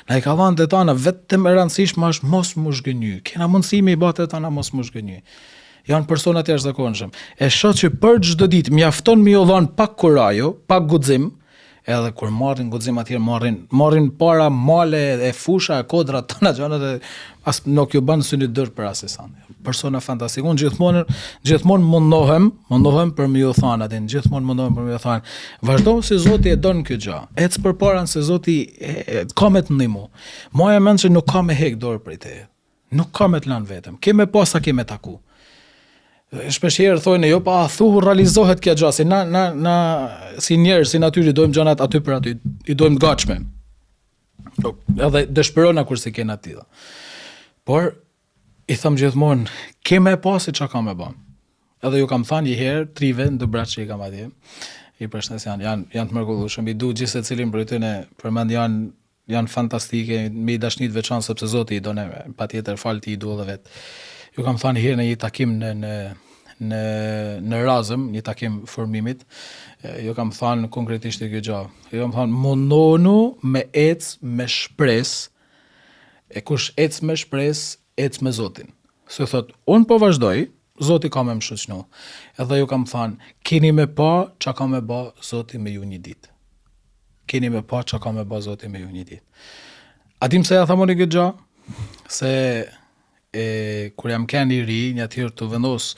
Na I ka dhënë të tana vetëm e rëndësishme është mos mu zhgënjy. Kena mundësi me I bë të tana mos mu zhgënjy. Janë persona të jashtëzakonshëm. E shoh që për çdo ditë mjafton me u dhën pak kurajo, pak guxim, edhe kur marrin guxim atje marrin para male e fusha e kodra tona gjanat e as nuk ju bën syni dorë për asesan. Persona fantastike. Unë gjithmonë mundohem për më ju thënë atë, gjithmonë mundohem për më ju thënë. Vazhdo se Zoti e don këtë gjë. Ec përpara se Zoti ka me të ndihmu. Moja mend se nuk ka me hek dorë prej teje. Nuk ka me të lanë vetëm. Kemë pas sa kemë taku. Shpeshherë thonë jo pa thu realizohet kjo gjë, se na si njerëz, si natyrë dojmë gjanat aty për aty, I dojmë të gatshme. Edhe dëshpërona kur se kena tilla. Por I them gjithmonë, kemë pas se çka kam e bën. Edhe ju kam thënë një herë, trive në braç që I kam atje. I përshëndes janë të mrekullueshëm. I du gjithë secilin prej tyre, përmend janë fantastike, me dashni të veçantë sepse Zoti I don, patjetër falti I du edhe vet. Ju kam thënë herë në një takim në Razëm, një takim formimit, ju kam thënë konkretisht kjo gjë. Ju kam thënë mundonu me ec me shpresë, e kush ec me shpresë, ec me Zotin. Se thot, unë po vazhdoj, Zoti ka me më shoqënu. Edhe ju kam thënë, keni me pa çka ka me bë Zoti me ju një ditë. Keni me pa çka ka me bë Zoti me ju një ditë. A dim se ja thamoni kjo gjë? Se kur jam kënë I ri, një atyrë të vendos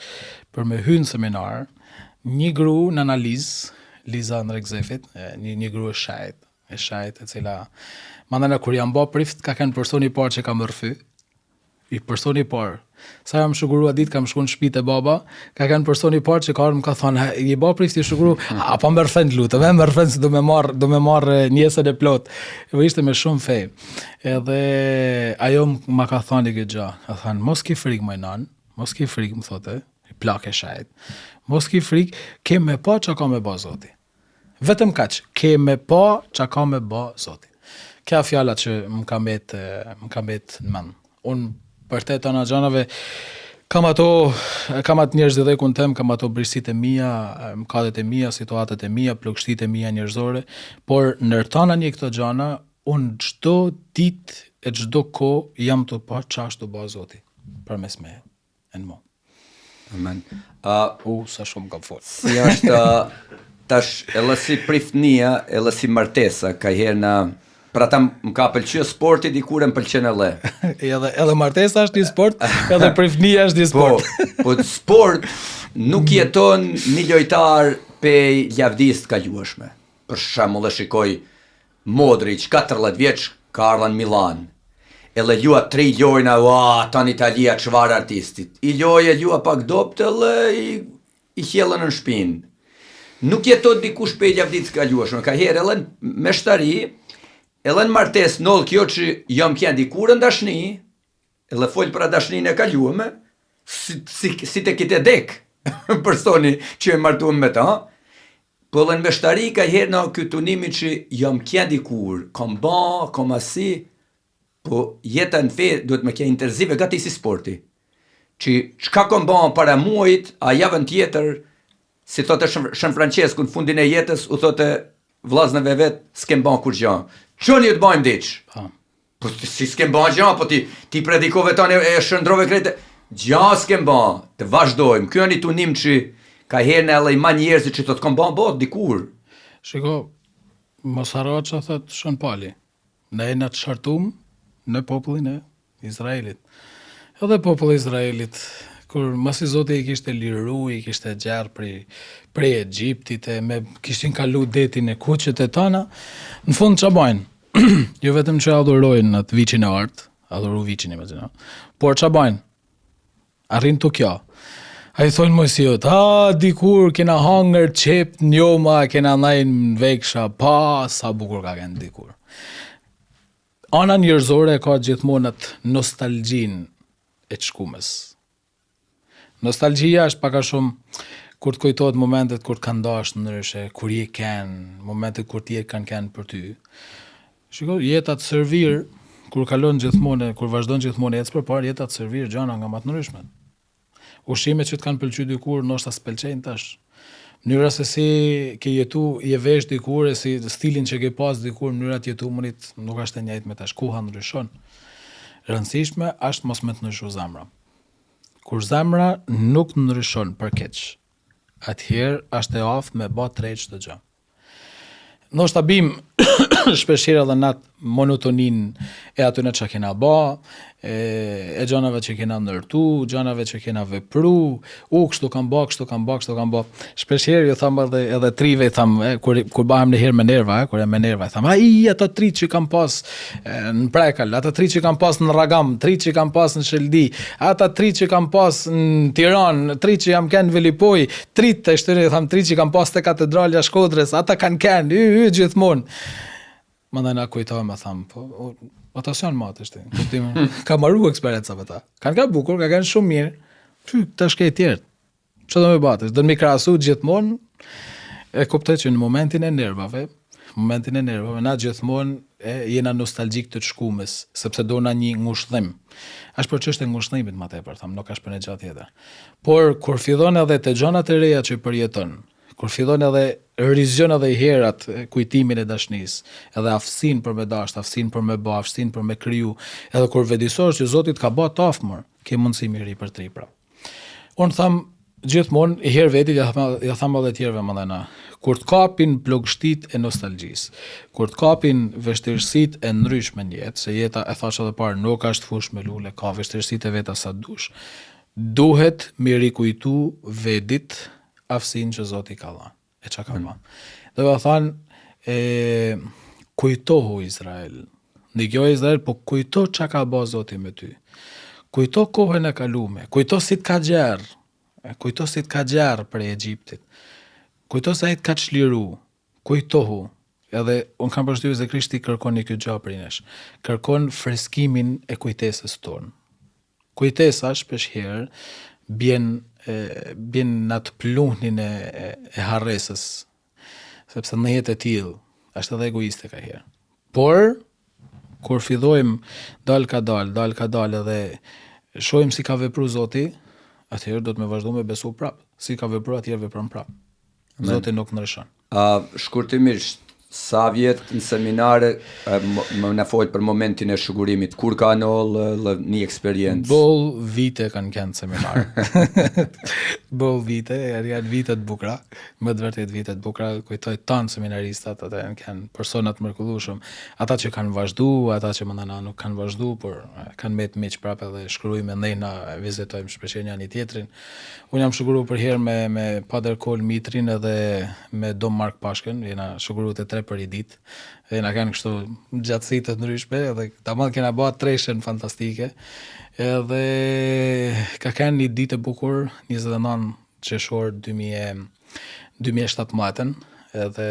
për me hynë seminar, një gru në analizë, Liza në Rekzefit, një gru e shajt, e cila, mandana kur jam ba prift, ka kënë personi parë që ka më rëfy, I personi parë. Sa jam shugurua ditë, kam shku në shtëpi te baba, ka kënë personi parë që ka arë më ka thonë, I ba prift I shuguru, pa më rëfen të lutë, më rëfen se do me marë njesën e plot. Ishte me shumë fej. Edhe ajo më ka thonë I këtë gjë, ka thonë, mos ki frikë më nanë, mos ki frikë më thote, I plak e shajt, mos ki frikë, ke me pa që ka me ba Zoti. Vetëm kaq, ke me pa që ka me ba Zoti. Kja fjallat që më ka mbet në mend. Unë për te të në gjanave, kam atë njerëz dhe kun tem, kam ato brisit e mia, mkadet e mia, situatet e mia, plagështit e mia njerëzore, por nërtana një këto gjana, unë çdo ditë e çdo kohë jam të pa çfarë do bëj Zoti përmes meje. Në mo. Amen. Sa shumë kam folë. Si është tash edhe si priftnia, edhe si martesa, ka herë na pra ta më ka pëlqyer sporti dikur më pëlqen edhe. Edhe martesa është një sport, edhe priftnia është një sport. Po sport nuk jeton një lojtar pe lavdis të kalueshme. Për shembull e shikoj Modric, 14 vjeç, ka ardhur në Milan. Edhe lua 3 lojna, ta në Italia çfarë artistit. I lua pak dopt edhe I hjellën në shpinë. Nuk jeton dikush pe lavdis të kalueshme. Ka herë edhe me shtari, edhe në martes nëllë kjo që jam kjen dikur në dashni, edhe folë për dashnin e kaluame, si të kite dek, personi që e martuam me ta, po dhe në meshtari ka herë në këtë unimi që jam kjen dikur, kam ba, kam asi, po jeta në fe duhet me kja interzive gati si sporti, që qka kam ba para muajt, a javën tjetër, si thote Shën Francesku në fundin e jetës, u thote, vllaznëve vet s'kem bën kur gjë. Çoni të bëjmë diç. Po. Po si s'kem bën gjë, po ti predikove tani e shndrove krete. Gjë s'kem bën. Të vazhdojmë. Ky është tunim që ka herë në edhe ma njerëzit që të kam bën bot dikur. Shiko, mos harro që thot Shon Pali. Ne jena të shartum në popullin e Izraelit. Edhe populli i Izraelit, kur masi Zoti i kishte liru, i kishte gjerë prej Egjiptit, kishin kalu detin e kuqet e tana, në fund që bajnë? Jo vetëm që adhurojnë atë viqin e artë, adhuru viqin imagjino, por që bajnë? Arrin të kjo. A i thonë Mojsiut, dikur kena hangër qep njoma, kena najnë veksha, pa, sa bukur ka kënë dikur. Ana njerëzore ka gjithmonë atë nostalgjin e të shkumës. Nostalgjia është paka shumë kur të kujtohet momentet kur të kanë dashur ndryshe, kur je kanë, momentet kur ti e kanë për ty. Shiko, jeta të servir, kur kalon gjithmonë, kur vazhdon gjithmonë ecë përpara, jeta të servir gjana nga më të ndryshme. Ushqimet që të kanë pëlqyer dikur, ndoshta s'pëlqejnë tash. Mënyra se si ke jetu, je vesh dikur, e si stilin që ke pas dikur, mënyra të jetu mënit nuk është e njëjtë me tash, koha ndryshon. Rëndësishme është mos me të ndryshu zemra. Kur zemra nuk ndryshon për keq, atëherë është e aftë me bë tërheq çdo gjë. Ndoshta bim shpeshherë edhe në atë monotonin e atyne që kena ba, e gjanave që kena ndërtu, gjanave që kena vepru, kështu kam ba. Shpeshherë ju tham edhe trive, tham, kur bahem në herë me nerva, kur e me nerva, tham, ato tri që kam pas në Prekal, ato tri që kam pas në Ragam, tri që kam pas në Sheldi, ata tri që kam pas në Tiranë, tri që jam kenë Velipoj, tri të shtyri, tham, tri që kam pas të katedralja Shkodrës, ata kanë kenë, gjithmonë. Më dhe na kujtojmë, tham, po, ata s'janë matë, ka maru eksperjenca për ta. Kanë ka bukur, ka kanë shumë mirë, të shke e tjertë. Që do me batës? Do në mi krasu gjithmonë, e kuptoj që në momentin e nervave, na gjithmonë jena nostalgjik të të shkumës, sepse do na një ngushdhim. Ashtë për që është e ngushdhimit ma tepër, tham, nuk ashtë për një gjatë tjetër. Por, kur fillon edhe të gjonat e reja që përjeton, kur fillon edhe rizjon edhe i herat kujtimin e dashnis, edhe aftësin për me dasht, aftësin për me bë, aftësin për me kriju, edhe kur vedisosh që Zotit ka bë të aftëmër, ke mundësi miri për tri pra. Unë tham, gjithmonë, i herë vetit, ja tham edhe tjerëve më dhena, kur të kapin plogështit e nostalgjis, kur të kapin vështirësit e ndryshme në jetë, se jeta e thash edhe parë, nuk është fush me lule, ka vështirësit e veta sa dush, duhet mi rikujtu vedit aftësin që Zoti ka dhënë. E që ka dhënë. Dhe va thanë, kujtohu Izrael. Ndikjo Izrael, po kujto që ka bë Zoti me ty. Kujto kohën e kalume. Kujto si të ka gjerë. Kujto si të ka gjerë për Egjiptit. Kujto se ai të ka çliru. Kujtohu. Edhe unë kam përshtypjen se Krishti kërkon një këtë gjë prej nesh. Kërkon freskimin e kujtesës tonë. Kujtesa shpeshherë bjen në atë pluhnin e harresës, sepse në jetë e tillë është edhe egoiste ka herë. Por, kur fillojmë dal ka dal edhe shohim si ka vepru Zoti, atëherë do të me vazhdo me besu prapë. Si ka vepru, atëherë vepron prapë. Zoti nuk ndryshon. Shkurtimisht, sa vjetë në seminare më në folë për momentin e shugurimit, kur ka nëllë një eksperiencë? Bol vite kanë kënë seminare. Bol vite, janë vitet bukra, më të vërtet vitet bukra, kujtoj tanë seminaristat, ata janë kënë personat mërkullushëm, ata që kanë vazhdu, ata që më nëna nuk kanë vazhdu, por kanë me të miqë prapë dhe shkrujme, ndejna vizitojmë shpesher një tjetrin. Unë jam shuguru për herë me Pader Kol Mitrin edhe me Dom Mark Pashken, jena shuguru të 3 për i ditë, dhe na kanë kështu gjatësit të ndryshme, edhe tamam kena bërë treshen fantastike, edhe ka kanë një ditë e bukur, 29 qershor 2017, edhe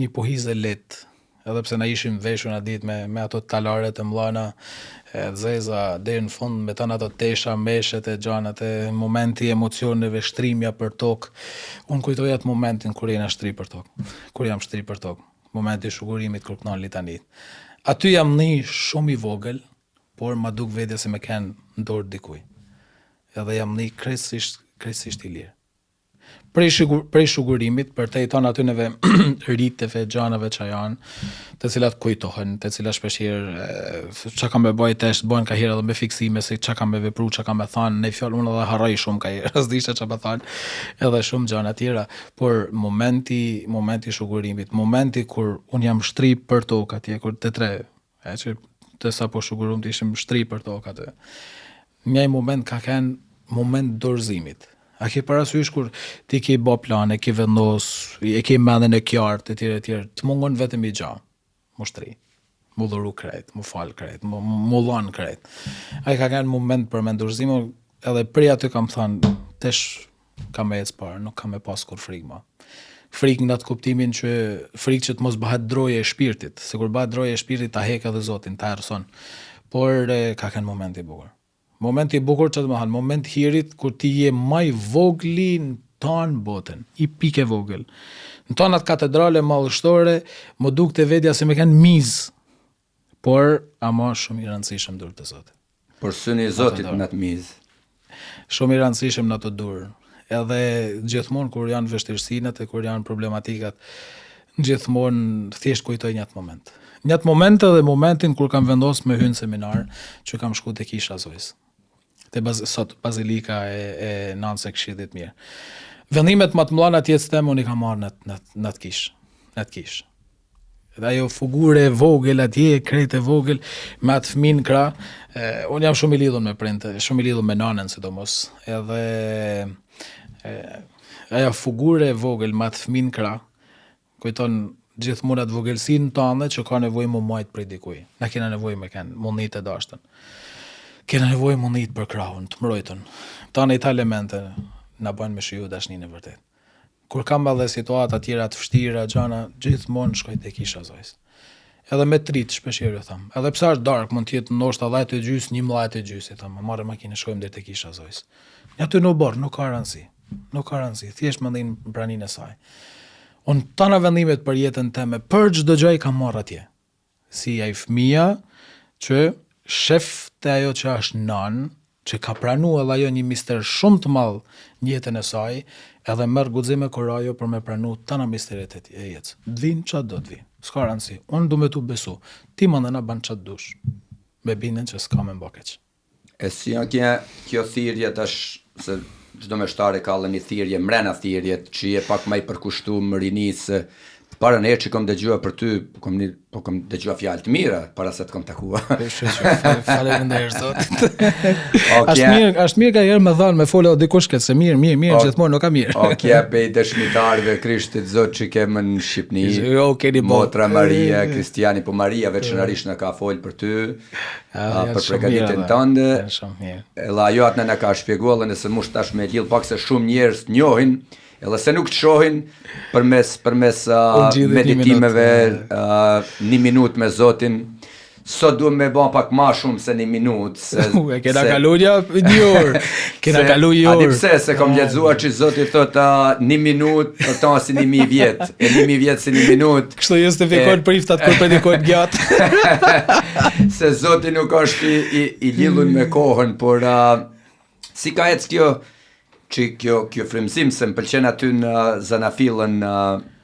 një pohizë letë, edhe pse na ishim veshur na ditë me ato talare të mllana, zeza deri në fund me tënë ato tesha, meshet e gjanat e momenti emocioneve, shtrimja për tokë. Unë kujtoj atë momentin kur jena shtri për tokë. Kur jam shtri për tokë. Momenti i shugurimit kur kënon litanit. Aty jam një shumë i vogël, por ma duk vetja se me kenë në dorë dikuj. Edhe jam një krejtësisht i lirë. prej shugurimit për të jeton atyneve riteve, gjanave që janë, të cilat kujtohen, të cilat shpeshherë çka kam me bëj tesh, bëhen ka herë edhe me fiksime se çka kam me vepru, çka kam me thënë, në fjalë unë edhe harroj shumë ka herë, s'disha çka më thënë, edhe shumë gjëra tjera, por momenti shugurimit, momenti kur unë jam shtri për tokë atje, kur të tre, që të sa po shugurum të ishim shtri për tokë atë. Një moment ka qenë moment dorëzimit. A ke parasysh kur ti ke bë plane, ke vendos, e ke mendjen e qartë e tjerë, të mungon vetëm i gjao, mu shtri, mu dhuru krejt, mu fal krejt, mu lon krejt. Ai ka qenë moment për me dorëzim, edhe prej aty kam thënë, tesh kam me ecë parë, nuk kam me pas kur frikë ma. Frikë në atë kuptimin që frikë që të mos bëhet droje e shpirtit, se kur bëhet droje e shpirtit ta hek edhe Zotin, ta erëson. Por ka qenë moment i bukur. Momenti i bukur që të më hanë, moment hirit kur ti je maj vogli në tanë botën, i pike vogël. Në tanat katedrale madhështore, më duk të vedja se me kanë mizë, por ama shumë i rëndësishëm dur të Zotit. Por syni i Zotit në atë mizë. Shumë i rëndësishëm në të dur. Edhe gjithmonë kur janë vështirësinet e kur janë problematikat, gjithmonë thjesht kujtoj një atë moment. Një atë moment edhe momentin kur kam vendos me hynë seminar, që kam shku të Kisha Zojës. Sot Bazilika e Nanse Këshillit Mirë. Vendimet më të mëdha atje stem unë i kam marrë në atë kish. Dhe ajo fugure e vogël atje, krejt e vogël, me atë fëmin krah, unë jam shumë i lidhur me printe, shumë i lidhur me nanën sidomos. Edhe ajo fugure e vogël me atë fëmin krah, kujton gjithmonë atë vogëlsinë tënde që ka nevojë më majt prej dikuj. Na kena nevojë me kanë mundit e dashtën. Kena nevojë mundit për krahun, të mbrojtën. Tani ta elemente na bën me shiju dashninë e vërtet. Kur kam edhe situata tjera të vështira, gjana, gjithmonë shkoj te Kisha Zojës. Edhe me trit shpeshherë them. Edhe pse është dark, mund të jetë ndoshta 10:30, 11:30, them, marrë makinë shkojmë deri te Kisha Zojës. Aty në borë, nuk ka rëndësi, thjesht mendin praninë e saj. Unë tana vendimet për jetën time, për çdo gjë i kam marrë atje. Si ai fëmia që shef të ajo që është nan, që ka pranu edhe ajo një mister shumë të madh në jetën e saj, edhe merr guxime kurajo për me pranu tana misteret e jetës. Dvin çfarë do të vi. S'ka rëndësi. Unë du me tu besu. Ti më ndena ban çfarë dush. Me bindjen që s'ka me mbakeq. E si kjo thirrje tash, se çdo meshtare ka një thirrje, mrena thirrjet, që je pak më i përkushtuar rinisë. Para në herë që kom dëgjua për ty, po kom dëgjua fjalë të mira para se të kom takua. Faleminderit Zotit. Është mirë ka herë me dhënë me folë dikush këtë se mirë gjithmonë nuk ka mirë. Okej, pej dëshmitarëve Krishtit Zot që kemë në Shqipëni. Motra Maria, Kristiani, po Maria veçanërisht na ka folë për ty, për përgatitjen tënde. Edhe ajo atë na ka shpjeguar nëse mos tash me lidh pak se shumë njerëz njohin. Edhe se nuk të shohin përmes meditimeve, 1 minutë me Zotin, sot duhem me ba pak ma shumë se 1 minutë. Kena kaluja 1 orë, kena kalu 1 orë. Adi pse, se kom lexuar që Zoti thot 1 minutë, ta si 1000 vjetë, e 1000 vjetë si 1 minutë. Kështu justifikojnë priftat kur predikojnë gjatë. Se Zoti nuk është i lidhur me kohën, por si ka ecë kjo, që kjo frymëzim se më pëlqen aty në Zanafillën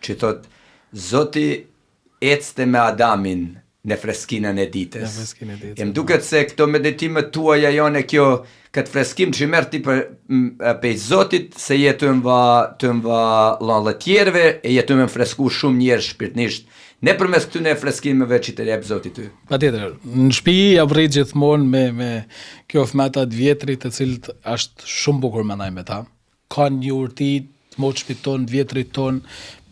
që thot Zoti ecte me Adamin në freskinën e ditës. E më duket se këto meditimet tuaja janë kjo këtë freskim që i merr ti për Zotit se jetëm va lanë tjerëve e jetëm me fresku shumë njerëz shpirtnisht. Ne përmes këtyne freskimeve që të jep Zoti ty. Patjetër, në shtëpi jam rrit gjithmonë me kjo fëmata të vjetrit, të cilët është shumë bukur mendoj me ta. Ka një urti të moçpit ton, të vjetrit ton,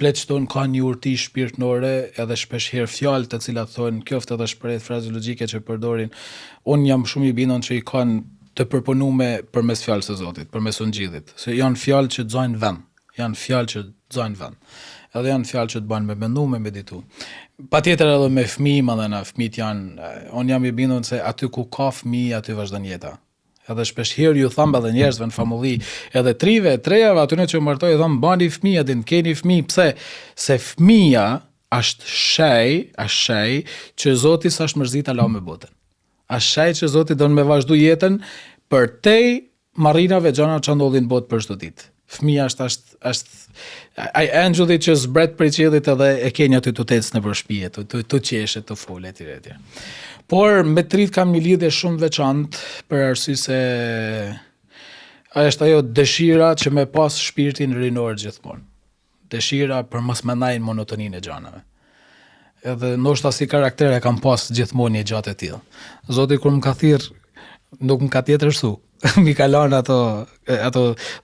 pleqt ton ka një urti shpirtnore, edhe shpesh herë fjalë të cilat thonë, qoftë edhe shprehje frazeologjike që përdorin. Unë jam shumë i bindur që i kanë të përpunuar përmes fjalës së Zotit, përmes ungjillit. Se janë fjalë që xojnë vend. Edhe janë fjalë që të banë me mendu, me meditu. Patjetër edhe me fëmijë, madhena, fëmijët janë, unë jam i bindur se aty ku ka fëmijë, aty vazhdon jeta. Edhe shpesh herë ju tham edhe njerëzve në famulli, edhe treve, trejave, atyne që martoj, tham bani fëmijë, din keni fëmijë, pse? Se fëmija është shej që Zoti s'është mërzita la me botën. Është shej që Zoti don me vazhdu jetën për te marinave gjana që ndodhin botë për çdo ditë. Fëmia është ai angelli që zbret prej qiellit edhe e ke një aty të tecë nëpër shtëpi, të qeshet, të folet etj. Por me trit kam një lidhje shumë veçantë për arsye se është ajo dëshira që me pas shpirtin rinor gjithmonë. Dëshira për mos me ndajnë monotoninë e gjanave. Edhe ndoshta si karakter e kam pas gjithmonë një gjatë e tillë. Zoti kur më ka thirr nuk më ka tjetër su. Mi kalon ato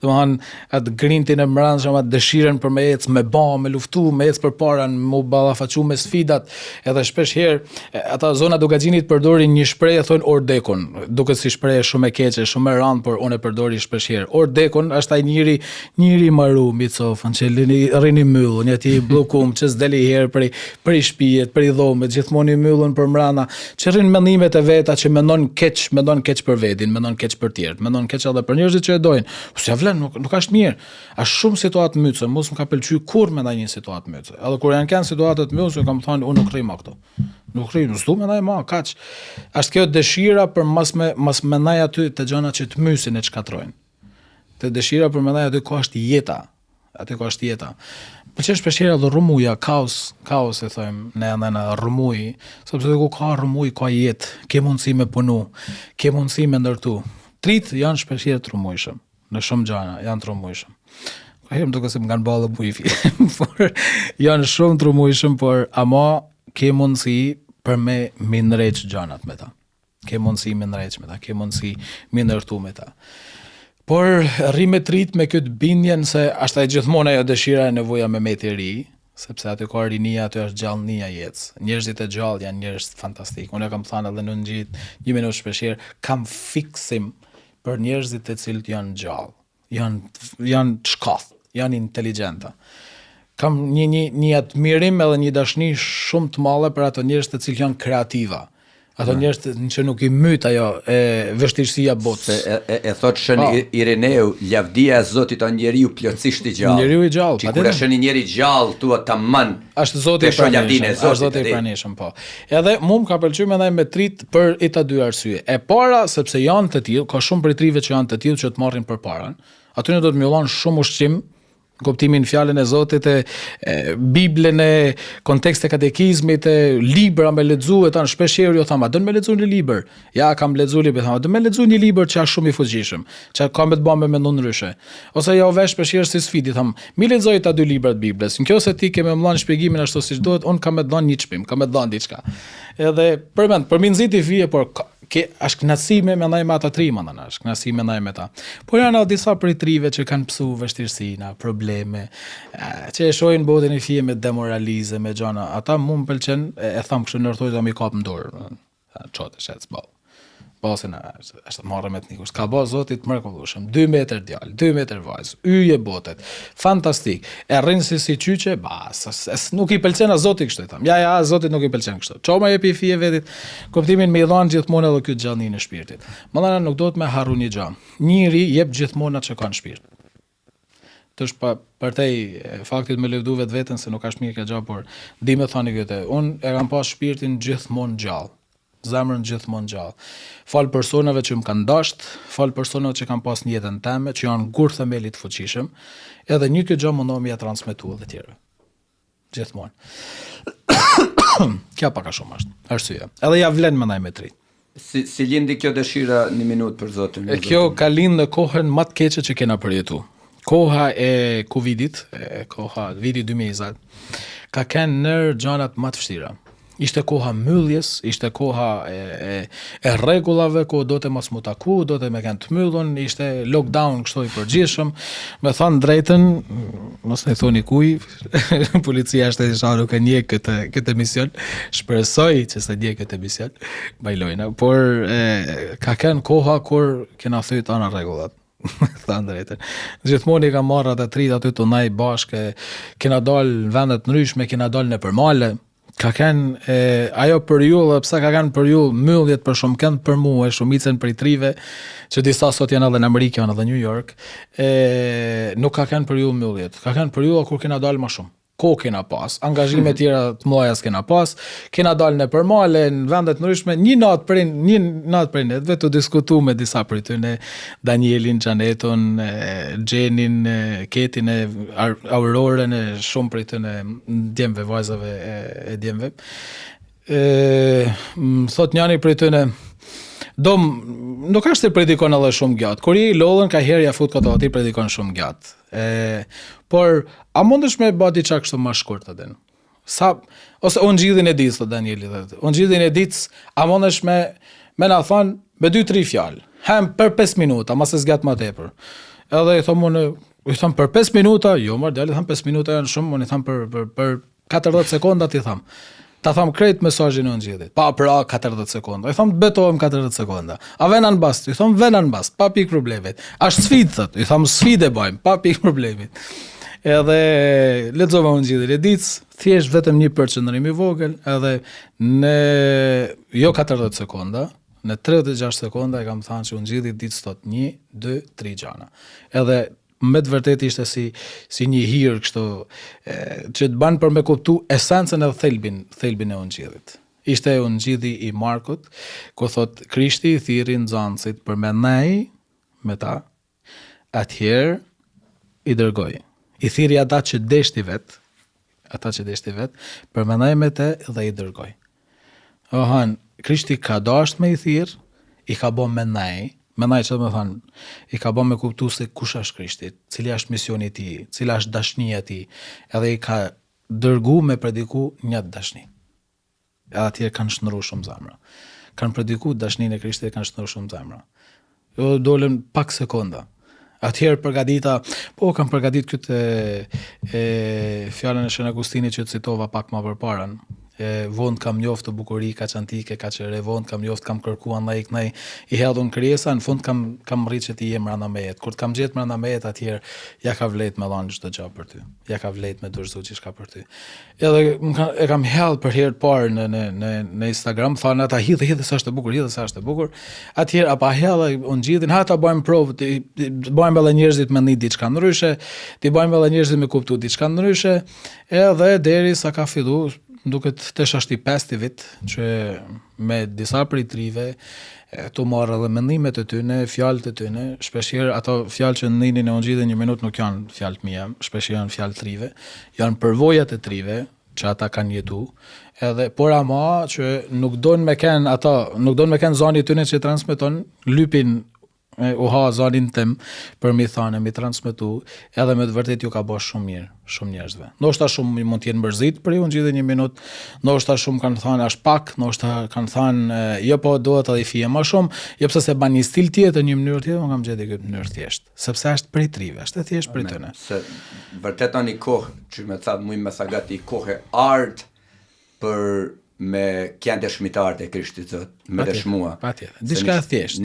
domethënë atë grintin e mbrëmshëm, atë dëshirën për me ecë, me ba, me luftu, me ecë përpara, me ballafaqu me sfidat, edhe shpesh herë ata zona Dugaxhinit përdorin një shprehje thonë ordekun, duket si shprehje shumë e keqe, shumë e rëndë, por unë e përdori shpesh herë. Ordekun është ai njëri maru mbi sofën, që rrini mbyllun, aty bllokum që s'deli herë prej shtëpijet, prej dhomet, gjithmonë i mbyllun për mbrana, që rrin mendimet e veta që mendon keq për vetin, mendon keq për tjerë, mendon keq edhe për njerëzit që e dojnë. S'ja vlen, nuk është mirë. Është shumë situatë myce, mos më ka pëlqyer kur me ndaj një situatë myce. Edhe kur janë kanë situata të myce, kam thënë unë nuk rri më këto. Nuk rri, nuk s'du me ndaj më, kaq. Është kjo dëshira për mos me ndaj aty të gjëra që të mysin e të shkatrojnë. Të dëshira për me ndaj aty ku është jeta. Aty ku është jeta. Pëlqen shpesh edhe rrumuja, kaos e thojmë, në rrumuj, sepse ku ka rrumuj ka jetë, ke mundësi me punu, ke mundësi me ndërtu. Trit janë shpeshherë të rrumujshëm, në shumë gjana janë të rrumujshëm. Ka herë më duket se më kanë ballë buifi, por janë shumë të rrumujshëm, por ama ke mundësi për me ndreq gjanat me ta. Ke mundësi me ndreq me ta, ke mundësi me ndërtu me ta. Por rri me trit me këtë bindjen se është e gjithmonë ajo dëshira e nevoja me të ri, sepse aty ka rinia, aty është gjallënia e jetës. Njerëzit e gjallë janë njerëz fantastik. Unë kam thënë edhe në ngjit një minutë shpeshherë, kam fiksim për njerëzit e cilët janë gjallë, janë të shkath, janë inteligjenta. Kam një admirim edhe një dashni shumë të madhe për ato njerëz të cilët janë kreativa. Ato njerëz që nuk i myt ajo vështirësia botës. E thot shën Ireneu, lavdia e Zotit a njeriu plotësisht i gjallë. Njeriu i gjallë, patjetër. Kur është një njeri gjallë, thua tamam. Është Zoti i pranishëm, është Zoti i pranishëm, po. Edhe mua më ka pëlqyer më ndaj me trit për këta dy arsye. E para sepse janë të tillë, ka shumë prej trive që janë të tillë që të marrin përpara. Aty ne do të mbyllon shumë ushqim, kuptimin fjalën e Zotit, Biblën, kontekst e katekizmit, libra me lexu, tan shpesh herë ju tham, a do të më lexoni një libër? Ja, kam lexuar libër, tham, do më lexoj një libër që është shumë i fuqishëm, që ka me të bëjë me mendon ndryshe. Ose ja u vesh shpesh herë si sfidë, tham, mi lexoj ta dy libra të Biblës. Nëse ti ke më mblan shpjegimin ashtu siç duhet, un kam më dhënë një çmim, kam më dhënë diçka. Edhe për mi nxiti fije, por është knasime me ndaj me ata tri, është knasime ndaj me ta. Por janë disa prej trive që kanë pësu vështirësina, probleme, që e shohin botën e fije me demoralize, me gjana. Ata mu më pëlqen, e tham kështu nërthoj të mi kapë më dorë. Qote, shetës balë. Basin është marrë me të nikush. Ka ba Zotit mrekullueshëm. 2 metër djalë, 2 metër vajzë, yje botet. Fantastik. E rrinë si qyqe, nuk i pëlqen as Zotit kështu i tham. Ja, Zotit nuk i pëlqen kështu. Çoma jepi fije vetit, kuptimin me i dhanë gjithmonë edhe këtë gjallëninë e shpirtit. Mëllana nuk do të me harru një gjë. Njëri jep gjithmonë atë që ka në shpirt. Të është përtej faktit me lëvdu vetën se nuk është mirë kjo gjë, por di me thani këtë. Unë e kam pas shpirtin gjithmonë gjallë. Zemrën gjithmonë gjallë. Fal personave që më kanë dashur, fal personave që kanë pas në jetën time, që janë gur themeli të fuqishëm, edhe një kjo gjë mundohem ja transmetua edhe tjerëve. Gjithmonë. Kja pak a shumë është. Arsye. Edhe ja vlen më ndaj me trit. Si lindi kjo dëshira një minutë për Zotin? Kjo ka lind në kohën më të keqe që kena përjetu. Koha e Covidit, koha viti 2020, ka kenë nërë gjanat më të vështira. Ishte koha mbylljes, ishte koha e rregullave, ku do të mos mu taku, do të me kanë të mbyllur, ishte lockdown kështu i përgjithshëm. Me thënë drejtën, mos e thoni kuj, policia është e nuk e njeh këtë emision, shpresoj që se ndjek këtë emision, bajlojna, por ka kanë koha kur kena thyt ana rregullat. Thënë drejtën. Gjithmonë i kam marrë atë trit aty të ndaj bashkë, kena dalë vende të ndryshme, kena dalë në përmale. Ka kanë ajo periudhë, pse ka kanë periudhë mbylljet për shumë kënd për mua, shumicën prej trive, që disa sot janë edhe në Amerikë, janë edhe në New York, nuk ka kanë periudhë mbylljet. Ka kanë periudha kur kena dalë më shumë. kohë kena pas, angazhime tjera të mëdha s'kena pas, kena dalë në përmale, në vendet ndryshme, një natë prej netëve të diskutu me disa prej tyne, Danielin, Xhaneton, Gjenin, Ketin, Auroren, shumë prej tyne djemve, vajzave e djemve. Thot njani prej tyne, nuk është të predikon edhe shumë gjatë. Kur i lodhën ka herë ja fut këto aty predikon shumë gjatë. Por a mundesh me bë diçka kështu më shkurt atë? Ose unë gjithin e ditë, thot Danieli. Unë gjithin e ditë, a mundesh me na thon me 2-3 fjalë. Hem për 5 minuta, mas e zgjat më tepër. Edhe i thom unë, i thom për 5 minuta, jo më djalë, thon 5 minuta janë shumë, unë i thom për 40 sekonda ti tham. Ta tham krejt mesazhin e nxjidhit. Pa pra 40 sekonda. I thom betohem 40 sekonda. A vena në bast? I thom vena në bast, pa pikë problemit. Është sfidë thot. I thom sfidë bëjmë, pa pikë problemit. Edhe lexova nxjidhjen e ditës, thjesht vetëm një përqendrim i vogël, edhe në jo 40 sekonda, në 36 sekonda e kam thënë që nxjidhja e ditës thot 1, 2, 3 gjana. Edhe me të vërtet ishte si një hir kështu që të ban për me kuptu esencën e thelbin e ungjillit. Ishte ungjilli i Markut, ku thot Krishti i thirri nxënësit për me nej me ta, atëherë i dërgoi. I thirri ata që deshti vet, për me nej me te dhe i dërgoi. Ohan, Krishti ka dasht me i thirr, i ka bë me nej. Mendoj që më thënë, i ka bën me kuptu se kush është Krishti, cili është misioni i tij, cila është dashnia e tij, edhe i ka dërgu me prediku një dashni. Edhe atje kanë shndruar shumë zemra. Kanë predikuar dashninë e Krishtit, kanë shndruar shumë zemra. Jo dolën pak sekonda. Atëherë përgatita, kam përgatit këtë fjalën e Shën Agustinit që citova pak më përpara. Vonë kam njoft të bukuri, kaq antike, kaq e re, vonë kam njoft, kam kërkuar ndaj kënaj, i hedhun krijesa, në fund kam rrit që ti je brenda mejet. Kur të kam gjetë brenda mejet atëherë, ja ka vlet me dhënë çdo gjë për ty. Ja ka vlet me dorëzu gjithçka për ty. Edhe e kam hedh për herë të parë në Instagram, thonë ata hidh sa është e bukur, hidh sa është e bukur. Atëherë apo hedh ungjillin, ha ta bëjmë provë, bëjmë edhe njerëzit me një diçka ndryshe, ti bëjmë edhe njerëzit me kuptu diçka ndryshe, edhe derisa ka filluar duket tesh është i 5 vit që me disa prej trive të marrë edhe mendimet e tyne, fjalët e tyne, shpeshherë ato fjalë që ndinin e ungjillit një minutë nuk janë fjalë të mia, shpeshherë janë fjalë trive, janë përvojat e trive që ata kanë jetu, edhe por ama që nuk doin me ken zani tyne që transmeton lypin u ha zanin tim për mi thane, mi transmetu, edhe me të vërtet ju ka bërë shumë mirë, shumë njerëzve. Ndoshta shumë mund të jenë mërzit për ungjillin një minutë, ndoshta shumë kanë thënë as pak, ndoshta kanë thënë jo po duhet edhe fije më shumë, jo pse se ban një stil tjetër, një mënyrë tjetër, unë kam gjetë këtë mënyrë thjesht, sepse është prej trive, është thjesht prej tyne. Se vërtet ani kohë, që me thatë mujë me thagati kohë art për me kjanë dëshmitarët e Krishtit Zot, me dëshmua. Patjetër. Diçka thjesht,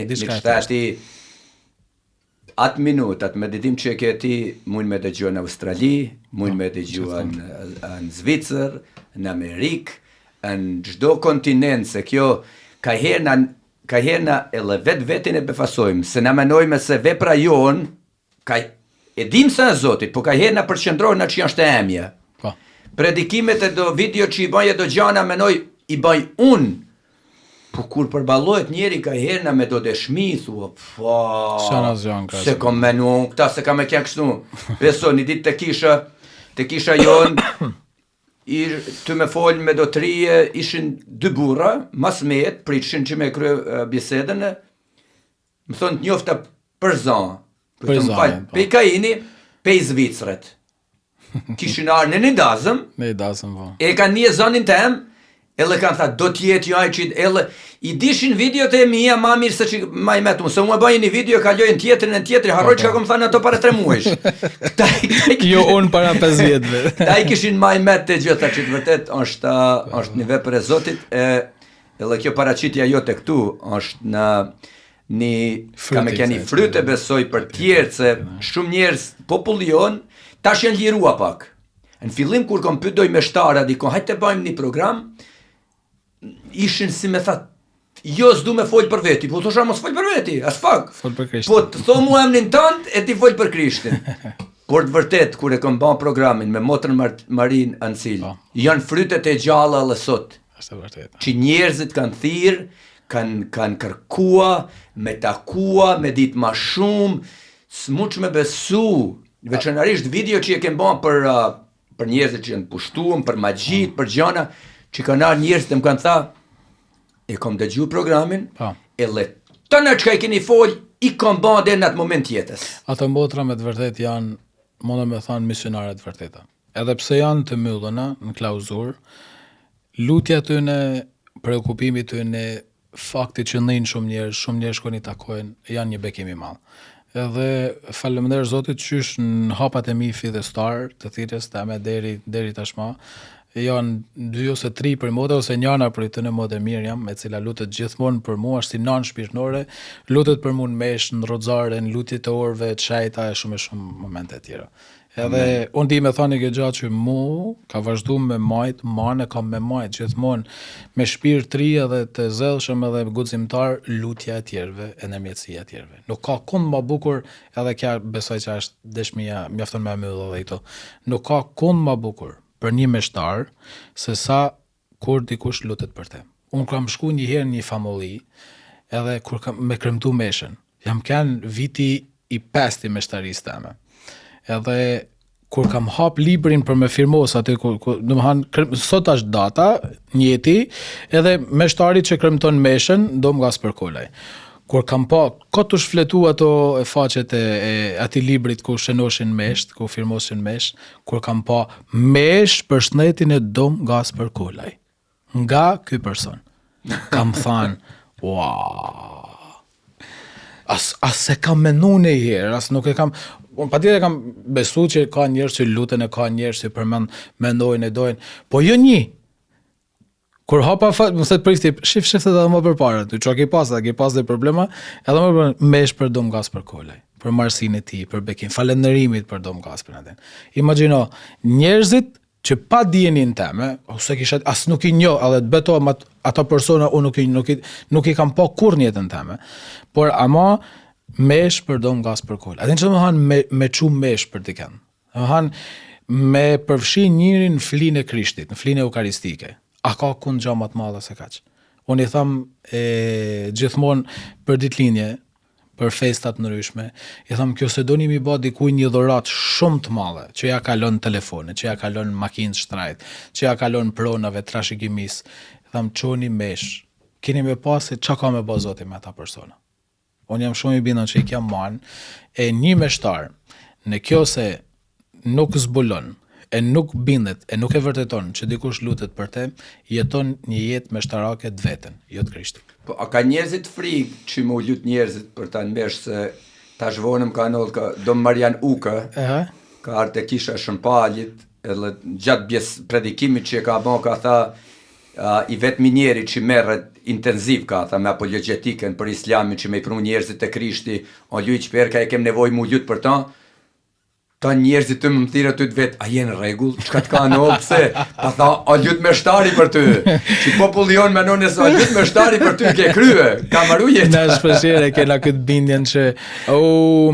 atë minutë, atë meditim që e ke ti, mund me dëgjua në Australi, mund me dëgjua në Zvicër, në Amerikë, në çdo kontinent, se kjo ka herë na edhe vetin e befasojmë, se na menojmë se vepra jon, e dim se në Zotit, po ka herë na përqendrohen në që janë shte emja. Predikimet e do video që i bëj e do gjana menoj i bëj unë, po kur përballohet njeri ka herë na me do dëshmi, thua, se kom menu, këta se kam e kja kështu. Beso, një ditë të kisha jonë, të me folë me do trije, ishin 2 burra, mas mejet, prishin që me krye bisedën, më thonë të njofta për zanë. Pe i Kaini, pe i Zvicret. Kishin arë në një dazëm, e kanë një zanin tem, edhe kanë tha, do t'jetë jaj që i dishin videot e mija ma mirë se që ma i metu, se mu e bëjnë një video, kalojnë tjetërin, harroj që ka kom thane ato para 3 muesh. Jo unë para 5 vjetëve. Ta i kishin ma i metë të gjitha që të vërtet, është një vepër e Zotit, edhe kjo paraqitja jote këtu, është në një, ka me kja një fryte besoj për tjerë, se shumë njerës popullion, tash janë lirua pak. Në fillim kur kom pyetoj me shtara dikon, hajtë të bëjmë një program, ishin si me thatë, jo s'du me folj për veti, po thosha mos folj për veti, as pak. Folj për Krishtin. Po të thonë mu emnin tënd e ti folj për Krishtin. Por të vërtet, kur e kam bën programin me motrën Marin Ancil, janë frytet e gjalla edhe sot. Është e vërtetë. Që njerëzit kanë thirr, kanë kërkua, me takua, me ditë ma shumë, s'muç me besu, veçanërisht video që e kem bën për njerëzit që janë pushtuar, për magjit, për gjëra, që kanë ardhur njerëzit më kanë tha, e kam dëgju programin, edhe tëna çka i keni fol, i kam bën deri në atë moment jetës. Ato motra me të vërtet janë, mund me thënë, misionare të vërteta. Edhe pse janë të mbylluna në klauzur, lutja tyne, preokupimi tyne, fakti që ndhin shumë njerëz shkojnë i takojnë, janë një bekim i madh. Edhe faleminderit Zotit qysh në hapat e mi fillestar të thirrjes tame deri tashmë, janë 2 ose 3 për moda ose njëna për të në modë Miriam, me cila lutet gjithmonë për mua, është si nan shpirtënore, lutet për mua në mesh, në roxare, në lutjet e orëve, të shajta e shumë momente të tjera. Edhe unë di me thani këtë gjatë që mu ka vazhdu me majt, mane kam me majt gjithmonë me shpirt të ri edhe të zellshëm edhe guximtar lutja e tjerëve e ndërmjetësia e tjerëve. Nuk ka kund më bukur, edhe kja besoj që është dëshmia mjafton me myll edhe këto. Nuk ka kund më bukur për një meshtar se sa kur dikush lutet për te. Unë kam shku një herë një famulli edhe kur kam me kremtu meshën. Jam kanë viti i 5 i meshtarisë teme. Edhe kur kam hap librin për me firmos aty, domethënë sot është data, njëti, edhe meshtari që kremton meshën, do mga spërkolaj. Kur kam pa, ka të shfletu ato faqet e ati librit ku shenoshin mesht, ku firmosin mesh, kur kam pa mesh për shtetin e dom nga spërkolaj. Nga ky person. Kam thanë, wow. As se kam menu një herë, as nuk e kam... Unë patjetër kam besu që ka njerëz që luten e ka njerëz që mendojnë e dojnë, po jo një. Kur hapa fat, më thot prifti, shif edhe më përpara, ty çka ke pas dhe problema, edhe më mesh për dom gas për kolaj, për marrësinë e tij, për bekim, falënderimit për dom gas për atë. Imagjino, njerëzit që pa dijenin teme, ose kisha as nuk i njoh, edhe të betohem ato persona unë nuk i kam pa kurrë në jetën teme. Por ama mesh për dom gas për kolaj. A din çfarë do të thonë me çu mesh për të kënd? Do të thonë me përfshi njërin në flinë e Krishtit, në flinë eukaristike. A ka kund gjë më të madhe se kaq? Unë i them gjithmonë për ditëlindje, për festa të ndryshme, i them kjo se doni mi bë dikujt një dhuratë shumë të madhe, që ja kalon telefone, që ja kalon makinë shtrajt, që ja kalon pronave trashëgimisë, i them çoni mesh. Keni me pas se çka ka me bë Zoti me ata persona. Unë jam shumë i bindur që i kam marrë e një meshtar, në kjo se nuk zbulon, e nuk bindet, e nuk e vërteton që dikush lutet për te, jeton një jetë meshtarake të veten, jo të Krishtit. Po, a ka njerëzit frikë që mu lut njerëzit për ta nmesh se ta zhvonëm ka nëllë ka Dom Marian Uka, ka arte kisha Shëmpalit, edhe gjatë predikimit që e ka bon, ka tha, i vetmi njeri që merret intenziv ka tha me apologetikën për islamin që me i pru njerëzit e Krishti, o lujt që perka e kem nevoj mu lut për ta njerëzit të më thirë aty të vetë, a jenë regull, qka të ka në pse? Pa tha, a lut me shtari për ty, që popullion me none se a lut me shtari për ty ke krye, ka maru jetë. Në shpeshire kena këtë bindjen që,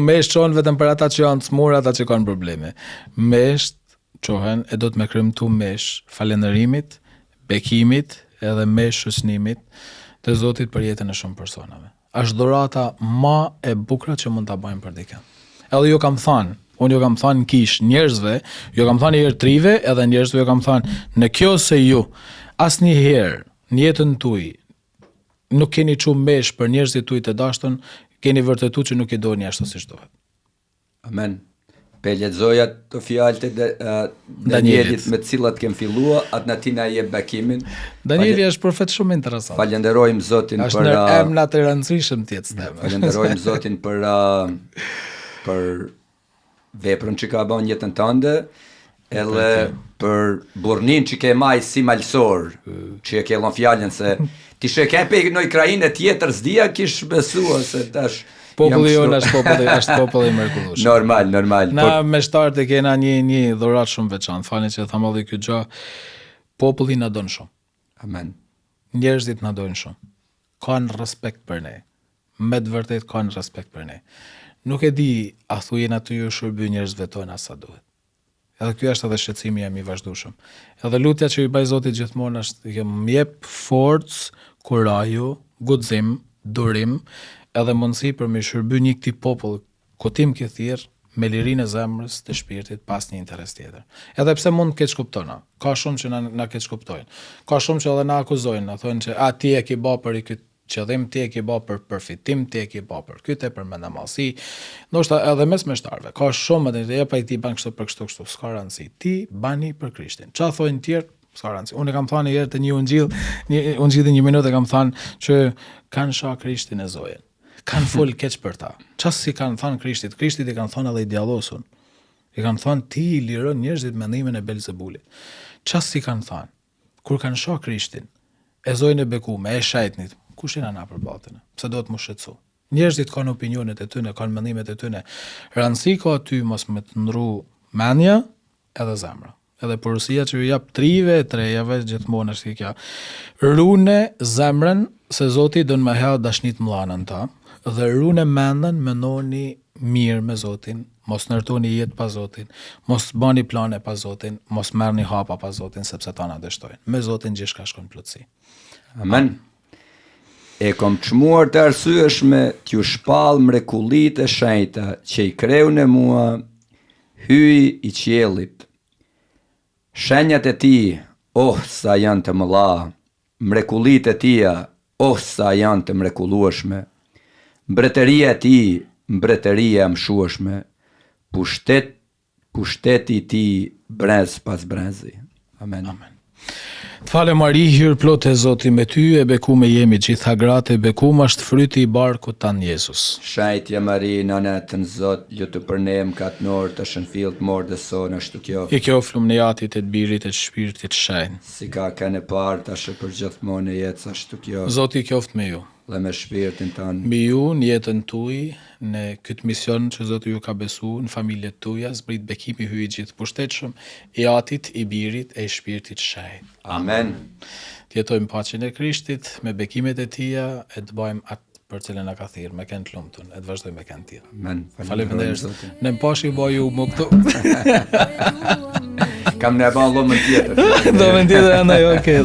mesh qonë vetëm për ata që janë të smur, ata që kanë probleme. Mesh qohen e do të me kremtu mesh falënderimit, bekimit edhe me shësnimit të Zotit për jetën e shumë personave. Është dhurata ma e bukra që mund ta bëjmë për dikën. Edhe ju kam thënë, unë ju kam thënë kish njerëzve, ju kam thënë herë trive, edhe njerëzve ju kam thënë, në kjo se ju asnjëherë në jetën tuaj nuk keni çu mesh për njerëzit tuaj të dashur, keni vërtetuar që nuk i doni ashtu siç duhet. Amen. Pe lexoja të fjalët e Danielit me të cilat kem filluar, atë natina i jep bekimin. Danieli është profet shumë interesant. Falenderojmë Zotin për emrat e rëndësishëm të jetës teme. Falenderojmë Zotin për veprën që ka bën jetën tënde, edhe për burnin që ke maj si malsor, që e ke lënë fjalën se ti shë pe në Ukrainë tjetër s'dia kish besua se tash populli jonë është populli mrekullueshëm. Normal. Na meshtarët e kena një dhuratë shumë veçantë. Falni që thamë edhe kjo gjë, populli na don shumë. Amen. Njerëzit na dojnë shumë. Kanë respekt për ne. Me të vërtet kanë respekt për ne. nuk e di a thujen aty ju shërby njerëzve tonë as sa duhet. Edhe ky është edhe shqetësimi jam i vazhdueshëm. Edhe lutja që i baj Zotit gjithmonë është që më jep forcë, kurajë, guxim, durim, edhe mundësi për me shërby një këtij popull kotim ke thirr me lirinë e zemrës, të shpirtit, pas një interes tjetër. Edhe pse mund të keq kuptona. Ka shumë që na keq kuptojnë. Ka shumë që edhe na akuzojnë, na thonë që ti e ke bë për këtë qëllim, ti e ke bë për përfitim, ti e ke bë për këtë, për mendamallsi. Ndoshta edhe mes meshtarëve. Ka shumë edhe pa i ti ban kështu për kështu, s'ka rëndësi. Ti bani për Krishtin. Çfarë thonë tjerë? S'ka rëndësi. Unë kam thënë një herë te një ungjilli një minutë kam thënë që kanë shoh Krishtin e Zojen. Kanë fol keq për ta. Ças si kanë thënë Krishtit i kanë thënë edhe i djallosun. I kanë thënë ti i liron njerëzit mendimin e Belzebulit. Ças si kanë thënë. Kur kanë shoh Krishtin, e Zojën e bekuar, e shajtnit, kush jena na për ballën? Pse do të më shqetësu? Njerëzit kanë opinionet e tyre, kanë mendimet e tyre. Rëndësi ka aty mos me të ndru mendja edhe zemra. Edhe porosia që ju jap trive e trejave gjithmonë është kjo. Rune zemrën se Zoti do të më ha dashnit mëllanën ta, dhe rune mendën mendoni mirë me Zotin, mos ndërtoni jetë pa Zotin, mos bani plane pa Zotin, mos merrni hapa pa Zotin sepse ta na dështojnë. Me Zotin gjithçka shkon plotësi. Amen. E kom çmuar të arsyeshme t'ju shpall mrekullitë e shenjta që i kreun e mua, hyj i qiellit. Shenjat e ti, sa janë të mëdha, mrekullitë e tia, sa janë të mrekullueshme. Mbretëria e ti, mbretëria e mshueshme. Pushteti i ti brez pas brezi. Amen. Amen. Të falem Mari, hyrë plot e Zoti me ty, e bekum e jemi gjitha gratë, e bekum është fryti i barkut tanë Jezus. Shajtja Mari, nënetën Zot, lutu për ne mëkatënor të shënfill të mordës sonë ashtu kjo. I kjo flumniatit e të birit e të shpirtit shenj. Si ka kene partë ashtu për gjithmonë e jetës ashtu kjo. Zoti qoftë me ju. Dhe me shpirtin tanë. Mbi ju në jetën tuaj, në këtë mision që Zoti ju ka besu, në familjet tuaja, zbrit bekimi hyj gjithë pushtetshëm, i Atit, i Birit e i Shpirtit shenjtë. Amen. Të jetojmë paqen e Krishtit, me bekimet e tija, e të bëjmë atë për cilën na ka thirrë, me kënd lumtun, e të vazhdojmë me kënd tjetër. Amen. Faleminderit. Ne pashi boju më këtu. Kam ne ban lomën tjetër. Do më tjetër andaj, okay.